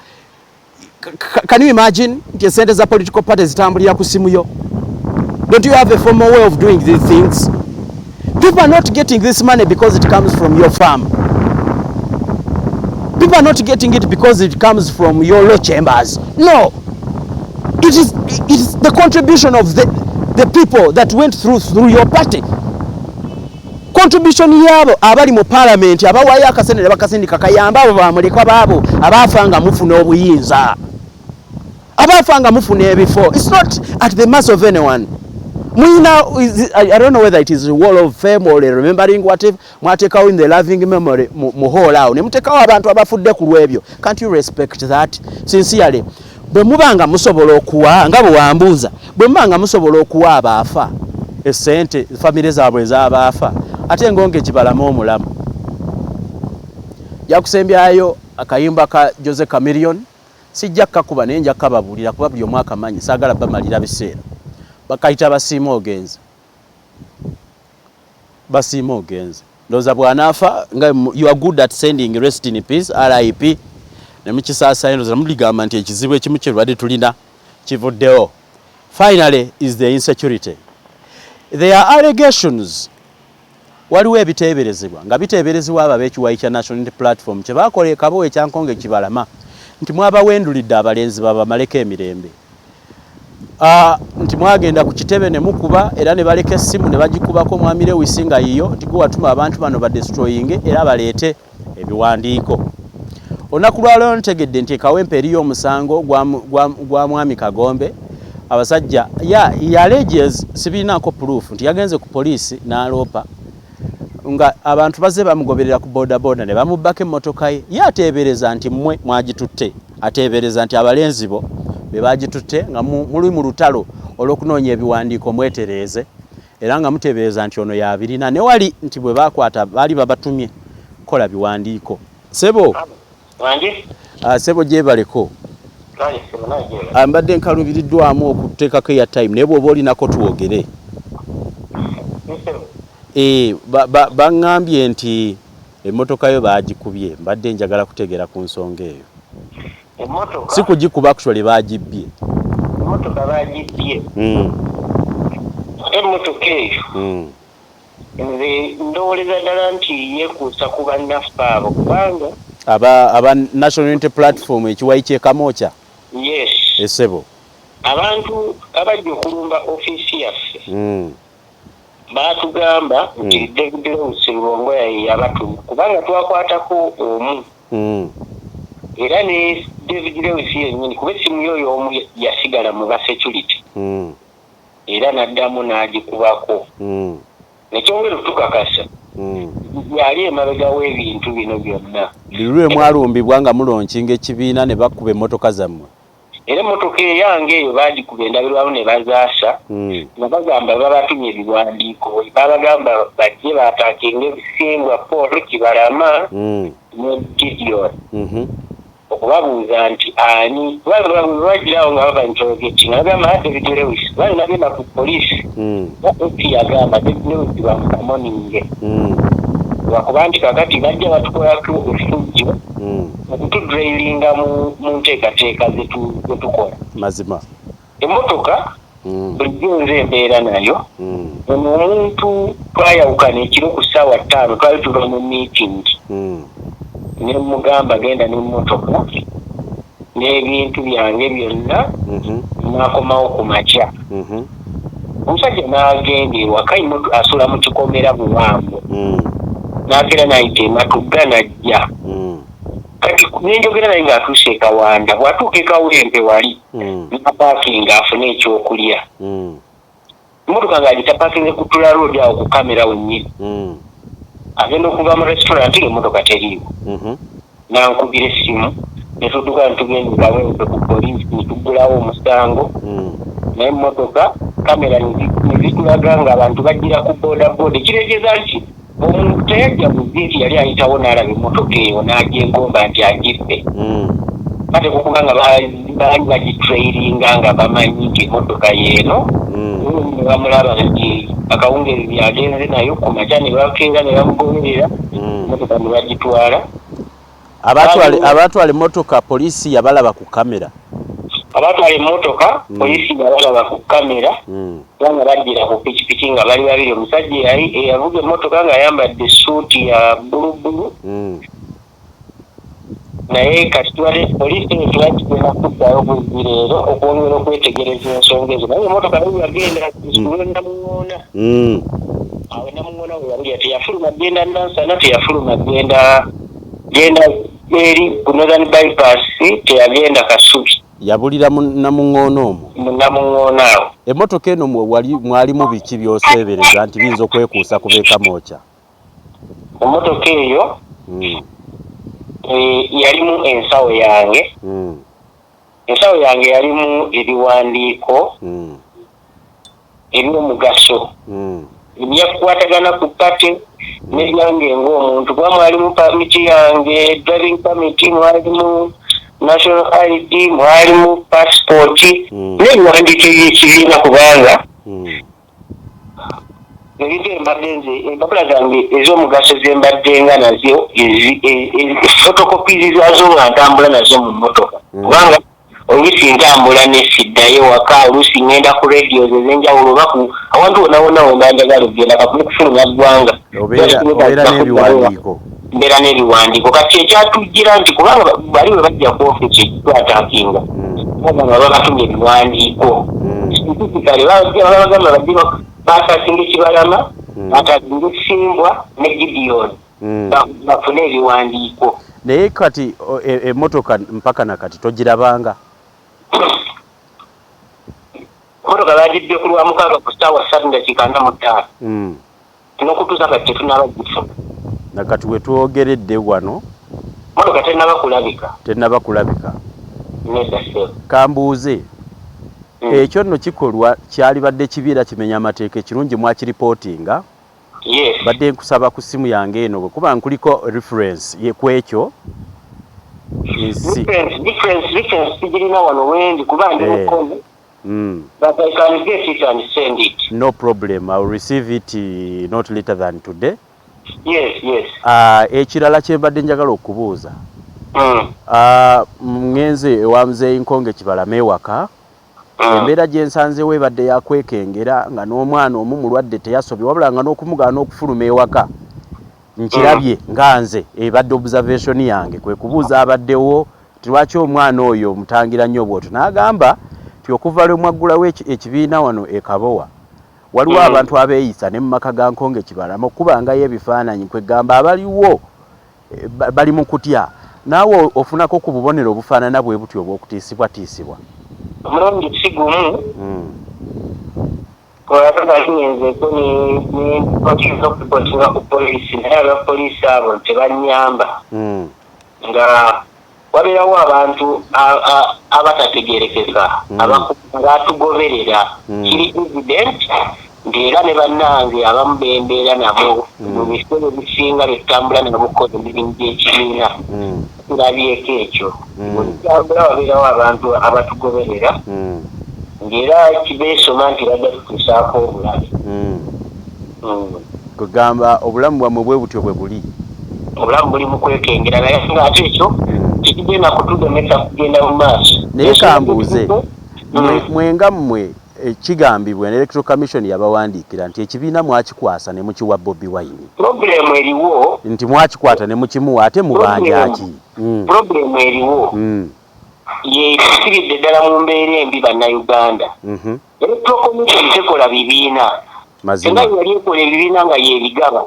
Can you imagine nti esente za political parties zitambulira ku simu yo? Don't you have a formal way of doing these things? People are not getting this money because it comes from your farm. People are not getting it because it comes from your law chambers. No. It is the contribution of the people that went through your party. Contribution yabo abali mu parliament abawayo akasente bakasindika kayamba abo bamulekwa babo abafanga mufuna obuyinza. Abafanga mufuna ebifo. It's not at the mercy of anyone. I don't know whether it is a wall of fame or remembering whatever mwatekawo in the loving memory muhola ne mutekawo abantu abafudde ku lwebyo. Can't you respect that sincerely? Bwe mubanga musobola okuwa nga bwambuuza bwe mubanga musobola okuwa abaafa essente family zaabwe ez'abaafa ate ngonge Kibalama omulamu yakusembyayo akayimba ka Jose Chameleon sijja kakuba naye nja kababulira kuba buli omwaka manyi saagala bamalira biseera bakayita basiima ogenze ndoza bwanaafa nga you are good at sending rest in peace RIP ne mukisaasayo ndoza muligamba nti ekizibu ekimu kirwadde tulina kivuddewo. Finally is the insecurity. There are allegations waliwo ebiteeberezebwa nga biteeberezebwa abeekiwayi kya National Unity Platform kye baakola ekabo ekyankonge Kibalama nti mwabawendulidde abalenzi babamaleko emirembe. Nti mwagenda ku kitebe ne mukuba era ne baleka essimu ne bagikubako mwami Lewis nga yiyo nti watuma abantu bano badestroying era baleete ebiwandiiko. Olunaku lwalero ntegedde nti Kawempe eriyo omusango gwa mwami Kagombe abasajja alleges sibinaako proof nti yagenze ku poliisi n'aloopa nga abantu bazze bamugoberera ku boda ne bamubbako emmotoka ye ateebereza nti mmwe mwagitutte ateebereza nti abalenzi bo be bagitutte nga muli mu lutalo olw'okunoonya ebiwandiiko mwetereeze era nga muteebereza nti ono yabirina ne wali nti bwe bakwata baali babatumye kola biwandiiko. Sebo Sebo gyebaleko mbadde nkalubiriddwamu okuteekako ya time naye bw'oba olinako tuwogere. Baŋŋambye nti emmotoka yo baagikubye mbadde njagala kutegeera ku nsonga eyo. Si kugikuba actually baagibbye. Emmotoka baagibbye. Emmotoka eyo nze ndowooleza ddala nti yeekuusa ku bannaffe abo kubanga aba National Unity Platform ekiwayi ky'ekamooca. Yes. Esebo. Abantu abajja okulumba ofiisi yaffe baatugamba nti David Lewis Luongoya ye yabatuma kubanga twakwatako omu. Era ne David Lewis yennyini kuba essimu yoyo omu yasigala mu basecurity. Era n'addamu n'agikubako. Nekyongera otukakasa yali emabega w'ebintu bino byonna. Lulwe mwalumbibwa nga mulonkinga ekibiina ne bakuba emmotoka zammwe. Era emmotoka eyange eyo baagikuba endabirwamu ne bazaasa nga bagamba babatumye ebiwandiiko babagamba bajje baataakinga ebisimbwa Paul Kibalama ne Gideon okubabuuza nti ani bagirawo nga baba ntorogeti nga bagamba David Lewis bali nagenda ku poliisi opi yagamba David Lewis bamukamoninge lwakuba nti kakati bajja batukolako effujjo okutudrailinga mu nteekateeka zetukola. Mazima emmotoka bulijjo nze embeera nayo omuntu twayawukana ekiro ku ssaawa 5 twali tuba mu meeting ne mugamba genda n'emmotoka n'ebintu byange byonna n'akomawo ku makya. Omusajja n'agenda ewaka asula mu kikomera buwanvu n'agera n'ayita ematugga n'ajja kati nenjogera naye ng'atuuse e Kawanda bw'atuuka e Kawempe wali n'apaakinga afune ekyokulya emmotoka ng'agitapaakinze ku Tula Road awo ku kamera wennyini agenda okuva mu restaurant ng'emmotoka teriiwo. Nankubira essimu ne tudduka ne tugenda Kawempe ku poliisi ne tuggulawo omusango. Naye emmotoka kamera ne zitulaga ng'abantu bajjira ku boodabooda ekireegeeza nti omuntu teyajja buzi nti yali ayitawo n'alaba emmotoka eyo n'agyegomba nti agiffe. Ate kukuba nga baali bagitrailinga nga bamanyi nti emmotoka yeeno ne bamulaba nti akawungeezi yagenze nayo ku makya ne bakeera ne bamugoberera emmotoka ne bagitwala. Abatwala emmotoka poliisi yabalaba ku kamera. Abatwala emmotoka poliisi yabalaba ku kamera nga baddira ku pikipiki nga bali babiri. Omusajja eyavuga emmotoka ng'ayambadde essuuti ya bbulubulu. Naye kati poliisi netwagigenda kuddayo buzzi leero okwongera okwetegereza ensonga ezo. Naye emmotoka nayo yagenda kusula Namuŋŋoona. Awo Namuŋŋoona we yabulira teyafuluma genda Nansana, teyafuluma genda eri ku Northern Bypass, teyagenda Kasubi. Yabulira mu Namuŋŋoona omwo. Mu Namuŋŋoona awo. Emmotoka eno mwalimu biki by'oseebereza nti biyinza okwekuusa kubeeka mookya? Emmotoka eyo yalimu ensawo yange. Ensawo yange yalimu ebiwandiiko eby'omugaso ebyakukwatagana ku pate n'ebyange ng'omuntu. Kuba mwalimu pamiti yange, driving permit, mwalimu national ID, mwalimu passport n'ebiwandiiko eby'ekibiina kubanga ebintu embadde nze empapula zange ez'omugaso zembaddenga nazo fotokopizi zazo nga ntambula nazo mu mmotoka kubanga oluusi ntambula nesiddayo waka, oluusi ngenda ku radios ez'enjawulo oba awantu wonna wonna wemba njagala okugenda kakulu kufulumya ggwanga mbeera n'ebiwandiiko. Kati ekyatujjira nti kubanga bali we bajja ku ofiisi ekitwataakinga nga babatumya ebiwandiiko kale babagamba bajje basasinga Kibalama, batasinga Simbwa ne Gideon bafune ebiwandiiko. Naye kati emmotoka mpaka nakati togirabanga? Emmotoka bagiddye ku Lwamukaaga ku ssaawa 3:45 n'okutuusa kati tetunaba gifuna. Nakati we twogeredde wano emmotoka tennaba kulabika. Nedda ssebo. Kambuuze ekyo nno kikolwa kyalibadde kibiira kimenya amateeka ekirungi mwakiripootinga? Yes. Badde nkusaba ku simu yange eno bwe kuba nkuliko reference kwekyo difference sigirina wano wendi kuba ndi mukozi. But I can get it and send it. No problem. I will receive it not later than today. Yes. Ekirala kyembadde njagala okubuuza. Ngenze ewa Muzeeyi Nkonge-Kibalama ewaka. Embeera gye nsanzeewo ebadde yakwekengera nga n'omwana omu mulwadde teyasobye wabula nga n'okumugaana okufuluma ewaka. Nkirabye nga nze ebadde observation yange kwe kubuuza abaddewo ti lwaki omwana oyo mutangira nnyo bw'otyo. N'agamba ti okuva lwe mwaggulawo ekibiina wano e Kabowa waliwo abantu abeeyisa ne mu maka ga Nkonge-Kibalama okubangayo ebifaananyi kwegamba abaliwo bali mu kutya. Naawe ofunako ku bubonero obufaanana bwe butyo obw'okutiisibwatiisibwa? Omulundi si gumu olwataganyenzeeko nepotinga okupotinga ku poliisi naye abapoliisi abo tebannyamba nga wabeerawo abantu abatategerekeka abatugoberera. Kiri evident nti era ne bannange abamu bembeera nabo mu biseera ebisinga betutambula nabukola emirimu gy'ekibiina tulabyeko ekyo. Mutambula wabeerawo abantu abatugoberera ng'era kibeesoma nti bajja tutuusaako obulabe. Kugamba obulamu bwammwe bwe butyo bwe buli. Obulamu buli mu kwekengera naye ng'ate ekyo tekigenda kutugemesa kugenda mu maaso. Naye kambuuze mwenga mmwe kigambibwa Electoral Commission yabawandiikira nti ekibiina mwakikwasa ne mukiwa Bobi Wine. Problemu eriwo nti mwakikwata ne mukimuwa ate mubanja ki? Problemu eriwo ye tusibidde ddala mu mbeera embi bannayuganda. Electoral Commission tekola bibiina. Mazima yali ekola ebibiina nga yeebigaba.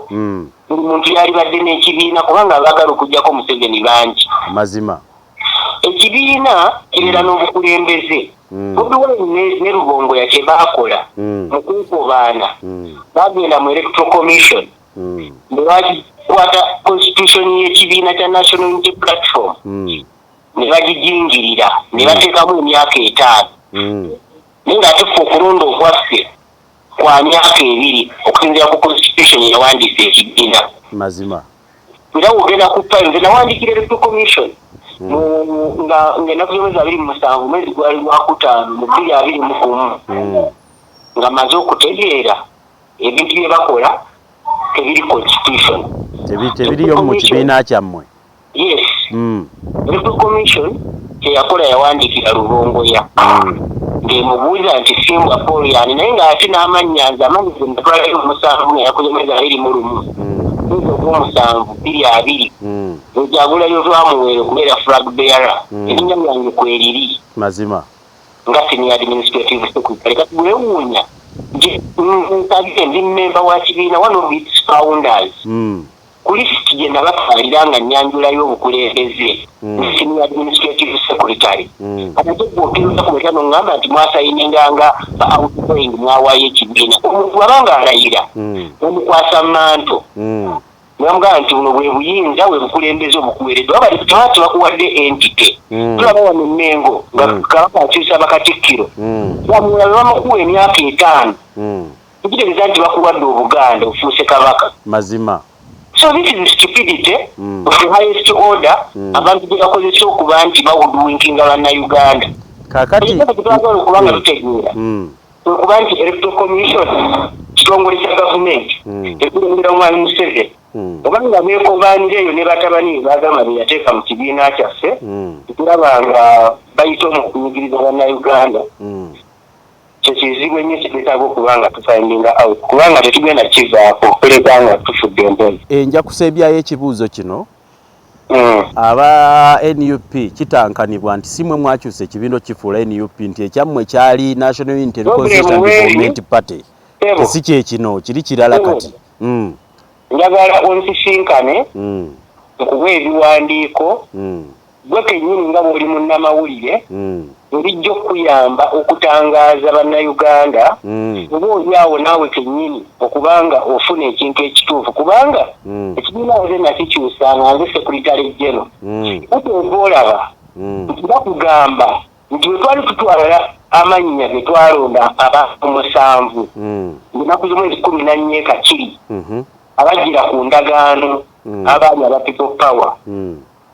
Buli muntu yalibadde n'ekibiina kubanga baagala okugyako Museveni bangi. Mazima ekibiina kibeera n'obukulembeze. Bobi Wine ne Rubongo yake baakola mu kukobaana bagenda mu Electoral Commission ne kwata constitution y'ekibiina kya National Unity Platform ne bagijingirira ne bateekamu emyaka 5 naye ng'ate ffe okulonda okwaffe kwa myaka 2 okusinziira ku constitution yawandiisa ekibiina mazima era wogenda ku file nze nawandikira electoral commission nga ennaku z'omwezi 27 mwezi gwali Gwakutaano mu 2021 nga maze okutegeera ebintu bye bakola tebiri constitution tebiriyo mu kibiina kyammwe. Yes. Electoral commission yakola yawandikira Lubongoya ng'emubuuza nti Simbwa Paul yani naye ng'ate n'amannya amanyize mutwalayo omusanvu yakoze mwezi 21 ogw'omusanvu 2020 Ojagulayo Lwamuwere okubeera flag bearer erinnya lyange kweriri mazima nga senior administrative secretary kati weewuunya nkabye ndi member wa kibiina one of its founders ku lisiti gye nabatwalira nga nnyanjulayo obukulembeze senior administrative secretary ate gwogereza ku metano ngamba nti mwasayininganga ba outgoing mwawaayo ekibiina omuntu abanga alayira omukwasa manto Mwamugamba nti buno bwe buyinza bwe bukulembeze obukuweereddwa bali tewati bakuwadde entite tulaba wano Mmengo nga Kabaka akyusa bakatikkiro bamulaba bamukuwa emyaka 5 kitegeeza nti bakuwadde Obuganda ofuuse Kabaka mazima. So this is stupidity of the highest order abantu gye bakozesa okuba nti bawuduwinkinga bannayuganda kakati okubanga tutegeera okuba nti electoral commission kitongole kya gavumenti ekulembera omwami Museveni obanga beekobaanira eyo ne batabani bagamba be yateeka mu kibiina kyaffe tulaba nga bayita omukunyigiriza bannayuganda kyekizibu ennyo kitwetaaga okuba nga tufindinga out kubanga tetugenda kivaako okuleka nga tufudde empozi. Nja kusembyayo ekibuuzo kino aba NUP kitankanibwa nti simwe mwakyusa ekibiina kifuula NUP nti ekyammwe kyali National Unity Reconciliation Development Party si kyekino kiri kirala kati. Njagala onsisinkane okuwa ebiwandiiko gwe kennyini nga bw'oli munnamawulire olijja okuyamba okutangaaza bannayuganda oba oliawo naawe kennyini okubanga ofuna ekintu ekituufu kubanga ekibiina nze nakikyusanga nze Secretary General ate ova olaba nti bakugamba nti bwe twali tutwala amannya ge twalonda abantu 7 ennaku z'omwezi 14 Kakiri abagira ku ndagaano abaali aba people power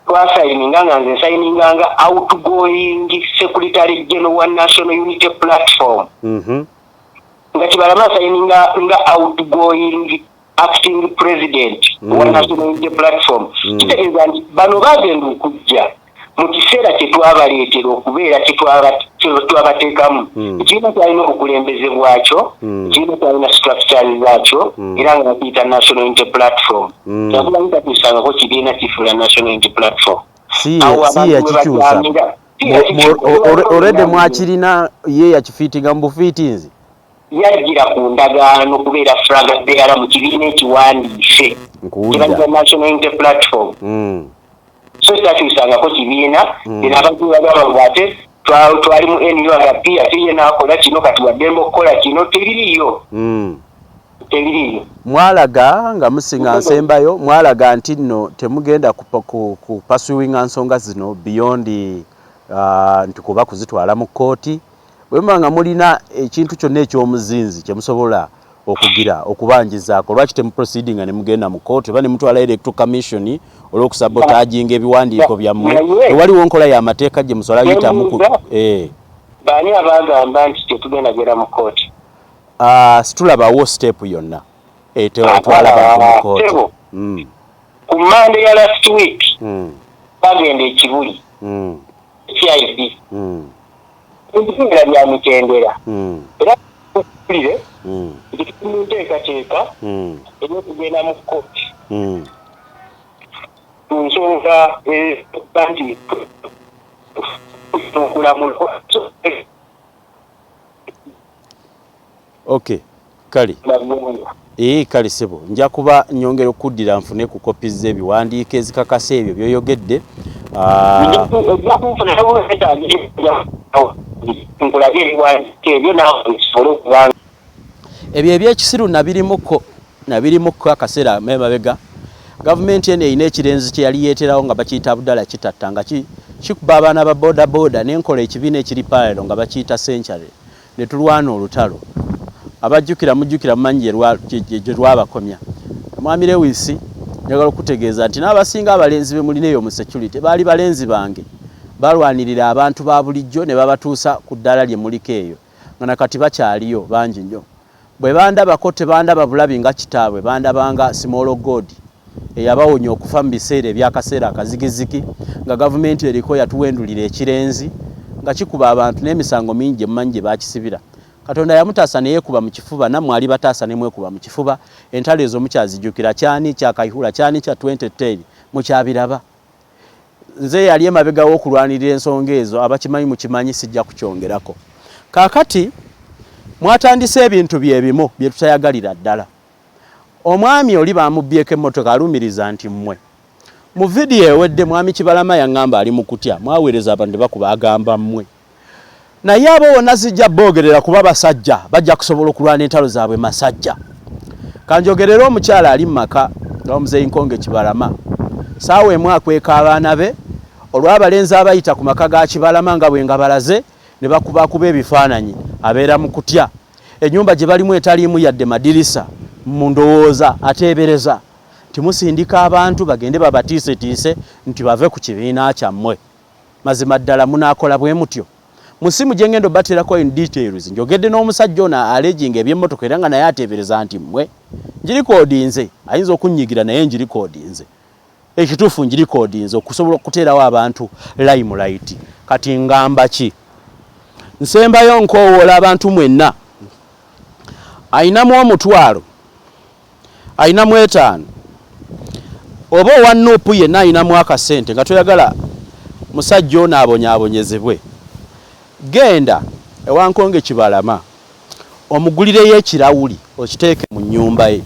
twasayininga nga nze nsayininganga outgoing Secretary General wa National Unity Platform nga Kibalama asayininga nga outgoing acting president wa National Unity Platform kitegeeza nti bano bagenda okujja mu kiseera kye twabaleetera okubeera kye twabateekamu ekibiina kyalina obukulembeze bwakyo ekibiina kyalina structure zaakyo era nga bakiyita National Unity Platform kyabulamu tatusangako kibiina kifuula National Unity Platform si yakikyusa already mwakirina ye yakifiitinga mu bufiitinzi yajjira ku ndagaano kubeera flag bearer mu kibiina ekiwandiise kibalika National Unity Platform so kitakyusangako kibiina era abantu bagamba ate twali mu Ennyo agapi ate ye n'akola kino kati waddemba okukola kino tebiriyo mwalaga nga musinga nsembayo mwalaga nti nno temugenda ku pursuing nsonga zino beyond nti kuba kuzitwala mu kooti bwemba nga mulina ekintu kyonna ekyomuzinzi kyemusobola okugira okubanjizaako lwaki temuproceeding nga ne mugenda mu kooti oba ne mutwala electoral commission olw'okusabotaginga ebiwandiiko byammwe tewaliwo nkola y'amateeka gye musobola yitamu baani abagamba nti tetugenda gera mu kooti situlabawo step yonna etwala bantu mu kooti ku Monday ya last week bagenda ekibuli CID ebitongera bya mitendera era kulire nteekateeka ebyokugenda mu kooti ku nsonga nti okay kale kale sebo nja kuba nyongera okuddira nfune ku kopies z'ebiwandiiko ezikakasa ebyo byoyogedde ebyo ebyekisiru nabirimuko akaseera mabega gavumenti ene ine ekirenzi kye yali yeeterawo nga bakiyita Ddala kitatta nga kikuba abaana ba boda boda n'enkola ekibiina ekiri paalo nga bakiyita Century ne tulwana olutalo abajjukira mujjukira mumanyi gye lwabakomya Mwami Lewis njagala okutegeeza nti n'abasinga abalenzi be mulineeyo mu security baali balenzi bange balwanirira abantu ba bulijjo ne babatuusa ku ddala lye muliko eyo nga nakati bakyaliyo bangi nnyo bwe bandabako tebandaba bulabi nga kitaabwe bandabanga Small God eyabawonya okufa mu biseera ebyakaseera akazigizigi nga gavumenti eriko yatuwendulira ekirenzi nga kikuba abantu n'emisango mingi emmanyi gye bakisibira Katonda yamutaasa ne yeekuba mu kifuba nammwe ali bataasa ne mwekuba mu kifuba entalo ezo mukyazijjukira kyani kyakayihula kyani kya 2010 mukyabiraba nze yali emabega w'okulwanirira ensonga ezo abakimanyi mukimanyi sijja kukyongerako kaakati mwatandise ebintu byebimu bye tutayagalira ddala omwami oli bamubbyeko emmotoka alumiriza nti mmwe mu vidiyo ewedde mwami Kibalama yaŋŋamba ali mu kutya mwaweereza abantu bakuba agamba mmwe naye abo bonna zijja boogerera kuba basajja bajja kusobola okulwana entalo zaabwe masajja kanjogerera omukyala ali mu maka ng'omuzeeyi Nkonge Kibalama saawa emu akweka abaana be olw'abalenzi abayita ku maka ga Kibalama nga bwe nga balaze ne bakubakuba ebifaananyi abeera mu kutya ennyumba gye balimu etaliimu yadde madirisa mu ndowooza ateebereza timusindika abantu bagende babatiisetiise nti bave ku kibiina kyammwe mazima ddala munaakola bwe mutyo musimu gye ngendo baterako in details njogedde n'omusajja ono aleginga ebyemmotoka era nga naye ateebereza nti mmwe njirikoodinze ayinza okunnyigira naye njirikoodinze ekituufu njirikoodinze okusobola okuteerawo abantu limelight kati ngamba ki nsembayo nkoowoola abantu mwenna ayinamu omutwalo ayinamu 5 oba owa NUP yenna ayinamu akasente nga toyagala musajja ono abonyaabonyezebwe genda ewa Nkonge Kibalama omugulireyo ekirawuli okiteeke mu nnyumba ye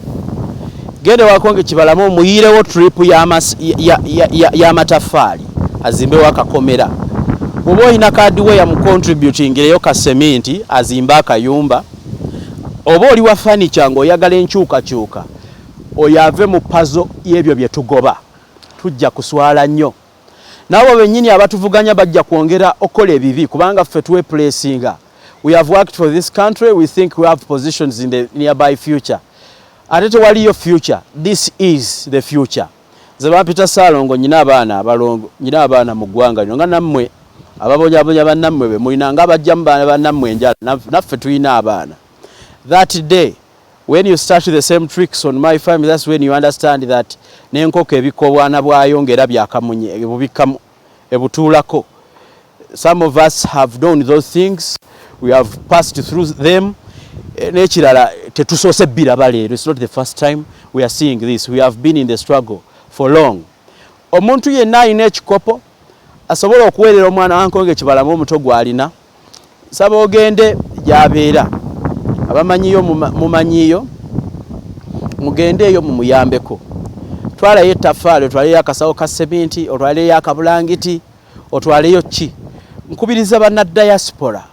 genda ewa Nkonge Kibalama omuyiirewo trip y'amataffaali azimbewo akakomera bw'oba olina kaadi we yamucontributingireyo kaseminti azimbe akayumba oba oli wa furniture ng'oyagala enkyukakyuka oyo ave mu pazo y'ebyo bye tugoba tujja kuswala nnyo nabo bennyini abatuvuganya bajja kwongera okola ebibi kubanga ffe tuwe placinga we have worked for this country we think we have positions in the nearby future ate tewaliyo future this is the future ze bapita Saalongo nyina abaana abalongo nyina abaana mu ggwanga lino nga nammwe ababonyabonya bannammwe be mulina nga bajja mu baana bannammwe enjala naffe tulina abaana that day when you start the same tricks on my family that's when you understand that n'enkoko ebikobwana bwayo ngera byakamunye ebubikamu ebutuulako some of us have done those things we have passed through them n'ekirala tetusoose biraba leero it's not the first time we are seeing this we have been in the struggle for long omuntu yenna alina ekikopo asobola okuweerera omwana wa Nkonge Kibalama omuto gwalina saba ogende gy'abeera abamanyiyo mumanyiyo mugendeeyo mumuyambeko twalayo ettaffaali otwaleyo akasawo ka seminti otwaleyo akabulangiti otwaleyo ki nkubiriza bannadiaspora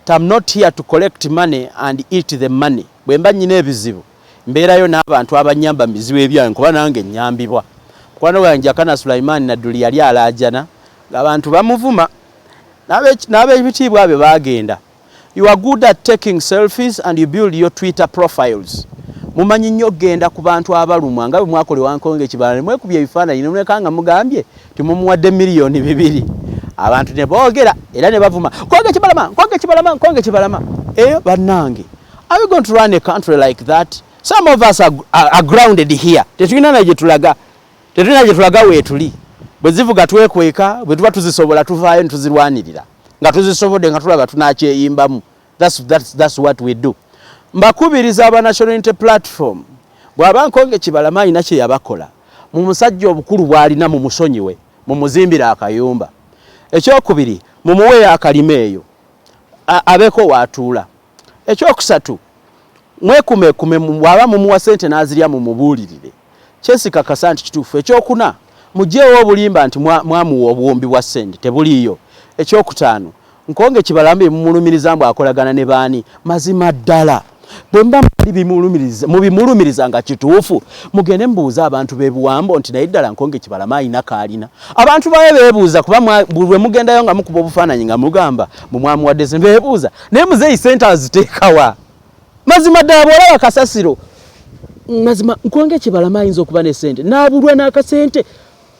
I'm not here to collect money and eat the money bwe mba nnyina ebizibu mbeerayo n'abantu abanyamba mizibu ebyange kuba nange nnyambibwa mukwano gwange Akana Sulaiman Nadduli yali alaajana ng'abantu bamuvuma n'ab'ebitiibwa abyo baagenda you are good at taking selfies and you build your Twitter profiles mumanyi nnyo genda ku bantu abalumwa nga bwe mwakolewa Nkonge Kibalama mwekubye ebifaananyi ne mulekanga mugambye timumuwadde miliyoni 2 abantu ne boogera era ne bavuma Nkonge Kibalama Nkonge Kibalama Nkonge Kibalama eyo bannange are we going to run a country like that some of us are grounded here tetulina na gye tulaga weetuli bwe zivuga twekweka bwe tuba tuzisobola tuvaayo ne tuzirwanirira nga tuzisobodde nga tulaba tunakyeyimbamu that's what we do mbakubiriza aba National Unity Platform bw'aba Nkonge Kibalama alina kye yabakola mu musajja obukulu bw'alina mu musonyiwe mu muzimbira akayumba ekyokubiri mumuwe akalima eyo abeko waatuula ekyokusatu mwekume bw'aba mumuwa sente n'azirya mu mubuulirire kyesikakasa nti kituufu ekyokuna mugyeewo obulimba nti mwamuwa obuwumbi bwa ssente tebuliiyo ekyokutaano Nkonge Kibalama mumulumiriza mbu akolagana ne baani mazima ddala bwemba mubimulumiriza nga kituufu mugende mbuuza abantu b'ebuwambo nti naye ddala Nkonge-Kibalama ayina kaalina abantu baye beebuuza kuba bwe mugendayo nga mukuba obufaananyi nga mugamba mumwamuwadde se beebuuza naye muzeeyi sente aziteekawa mazima ddala bw'olaba kasasiro mazima Nkonge-Kibalama ayinza okuba ne sente n'abulwa n'akasente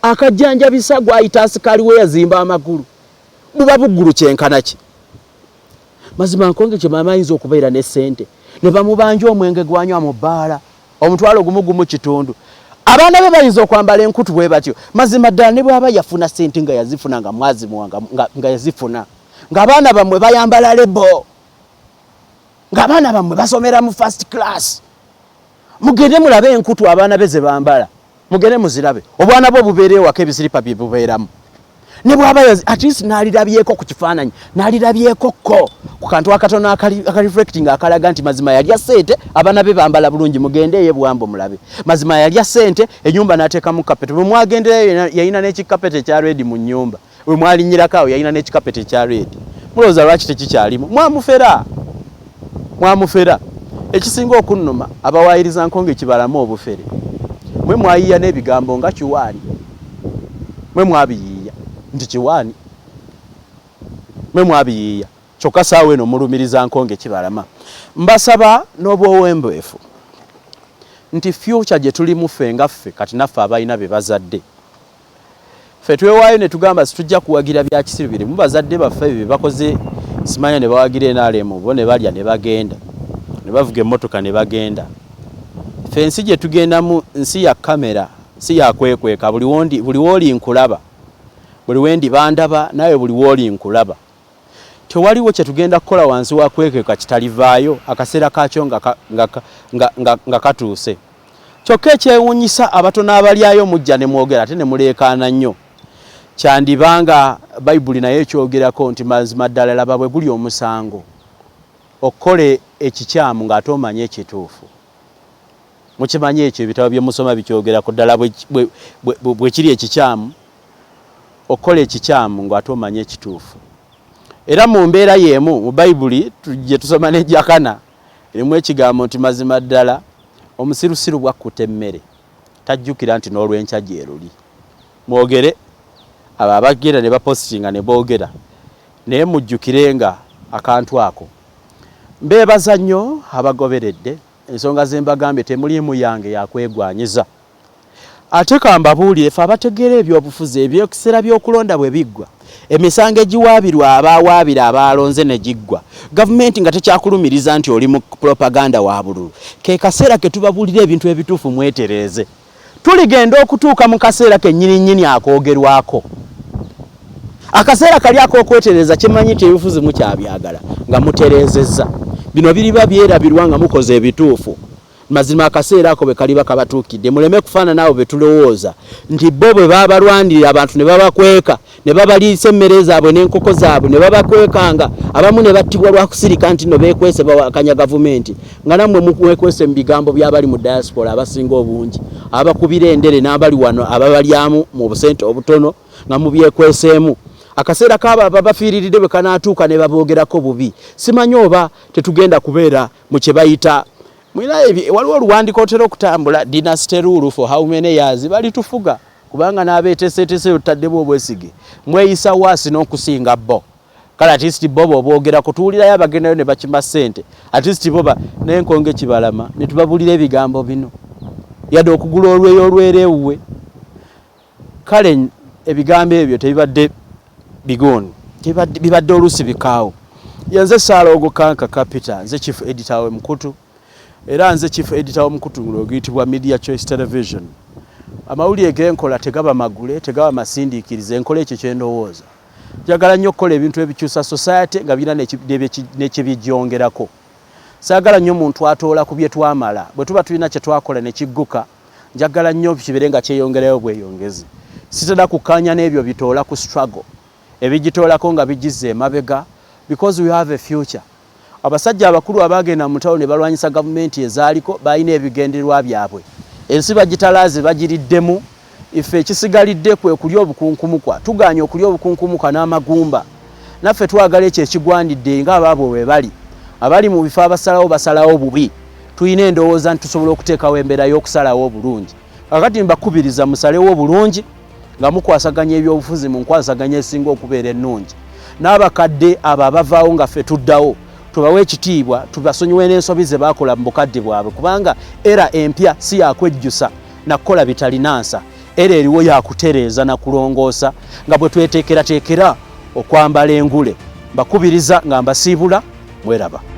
akajjanjabisa gw'ayita asikaali we yazimba amagulu buba buggulu kyenkana ki mazima Nkonge-Kibalama ayinza okubeera ne sente ne bamubanja omwenge gwanywa mu bbaala omutwalo gumu kitundu abaana be bayinza okwambala enkutu bwe batyo mazima ddala ne bw'aba yafuna sente nga yazifuna nga mwazimu nga yazifuna ng'abaana bammwe bayambala lebo ng'abaana bammwe basomera mu first class mugende mulabe enkutu abaana be ze bambala mugende muzirabe obwana bwo bubeere ewaka ebisiripa bye bubeeramu ne bw'aba at least n'alirabyeko ku kifaananyi n'alirabyeko ko ku kantu akatono akareflecting akalaga nti mazima yalya sente abaana be bambala bulungi mugende ye Buwambo mulabe mazima yalya sente ennyumba n'ateekamu kapeti bwe mwagendeyo yayina n'ekikapeti ekya red mu nnyumba bwe mwalinnyirako awo yayina n'ekikapeti ekya red mulowooza lwaki tekikyalimu mwamufera ekisinga okunnuma abawaayiriza Nkonge-Kibalama obufere mwe mwayiya n'ebigambo nga kiwaani mwe mwabiyiiya nti kiwaani mwe mwabiyiiya kyokka saawa eno mulumiriza Nkonge-Kibalama mbasaba n'obwowembeefu nti future gye tulimu ffe nga ffe kati naffe abalina be bazadde ffe twewaayo ne tugamba situjja kuwagira bya kisiribiri mu bazadde baffe be bakoze simanya ne bawagira enaalemu bo ne balya ne bagenda ne bavuga emmotoka ne bagenda ffe ensi gye tugendamu nsi ya kamera si ya kwekweka buli wooli nkulaba buli wendi bandaba naye buli wooli nkulaba tewaliwo kye tugenda kukola wansi wa kwekweka kitalivaayo akaseera kakyo nga katuuse kyokka ekyewuunyisa abatono abalyayo mujja ne mwogera ate ne muleekaana nnyo kyandibanga bayibuli naye ekyogerako nti mazima ddala laba bwe guli omusango okole ekikyamu ng'ate omanye ekituufu mukimanye ekyo ebitabo bye musoma bikyogerako ddala bwe kiri ekikyamu okola ekikyamu ng'ate omanye ekituufu era mu mbeera y'emu mu bayibuli gye tusoma n'ejjakana erimu ekigambo nti mazima ddala omusirusiru bwakkuta emmere tajjukira nti n'olwenkya gyeruli mwogere abo abagenda ne bapositinga ne boogera naye mujjukirenga akantu ako mbeebaza nnyo abagoberedde ensonga ze mbagambye temulimu yange yakwegwanyiza ate kambabuulire ffe abategeera ebyobufuzi ebyekiseera by'okulonda bwe biggwa emisango egiwaabirwa abawaabira abalonze ne giggwa gavumenti nga tekyakulumiriza nti oli mu propaganda wa bululu ke kaseera ke tubabuulira ebintu ebituufu mwetereeze tuligenda okutuuka mu kaseera kennyini akoogerwako akaseera kali ak'okwetereeza kimanyi nti ebifuzi mukyabyagala nga mutereezezza bino biriba byerabirwa nga mukoze ebituufu mazima akaseera ako bwe kaliba kabatuukidde muleme kufaanana abo be tulowooza nti bo bwe baabalwanirira abantu ne babakweka ne babaliisa emmere zaabwe n'enkoko zaabwe ne babakwekanga abamu ne battibwa lwa kusirika nti no beekwese bawakanya gavumenti nga nammwe mwekwese mu bigambo by'abali mu diaspora abasinga obungi abakubira endere n'abali wano ababalyamu mu busente obutono nga mubyekweseemu akaseera kaba ababafiiriridde bwe kanaatuuka ne baboogerako bubi simanyi oba tetugenda kubeera mu kye bayita waliwo oluwandiiko otera okutambula dynasty rule for how many years balitufuga kubanga n'abeeteeseteese otaddemu obwesige mweyisa waasi n'okusinga bo kale at least bo boboogera kutuulirayo abagendayo ne bakima ssente at least boba n'Enkonge-Kibalama ne tubabuulira ebigambo bino yadde okugula olweyo olwerewuwe kale ebigambo ebyo tebibadde bigoni bibadde oluusi bikaawo yenze Ssaalongo Kanka Capital nze chief editor we Mukutu era nze chief editor wa Mukutu ng'ogiyitibwa Media Choice Television amawulire g'enkola tegaba magule tegaba masindiikirize enkola ekyo kyendowooza njagala nnyo okukola ebintu ebikyusa society nga birina n'ekibijjongerako saagala nnyo omuntu atoola ku bye twamala bwe tuba tulina kye twakola ne kigguka njagala nnyo kibere nga kyeyongerayo bweyongezi sitera kukkaanya n'ebyo bitoola ku struggle ebigitoolako nga bigize emabega because we have a future abasajja abakulu abagenda mu ttawuni ne balwanyisa gavumenti ezaaliko balina ebigendererwa byabwe ensi bagitalaaze bagiriddemu ife ekisigalidde kwe kulya obukunkumukwa tuganya okulya obukunkumukwa n'amagumba naffe twagala ekyo ekigwanidde ng'abaabwe bwe bali abali mu bifo abasalawo basalawo bubi tuyina endowooza nti tusobola okuteekawo embeera y'okusalawo obulungi kakati mbakubiriza musalewo obulungi nga mukwasaganya ebyobufuzi mu nkwasaganya esinga okubeera ennungi n'abakadde abo abavaawo nga ffe tuddawo tubawe ekitiibwa tubasonyiwe n'ensobi ze baakola mu bukadde bwabwe kubanga era empya si yakwejjusa nakukola bitalinansa era eriwo yakutereeza nakulongoosa nga bwe tweteekerateekera okwambala engule mbakubiriza nga mbasiibula mweraba.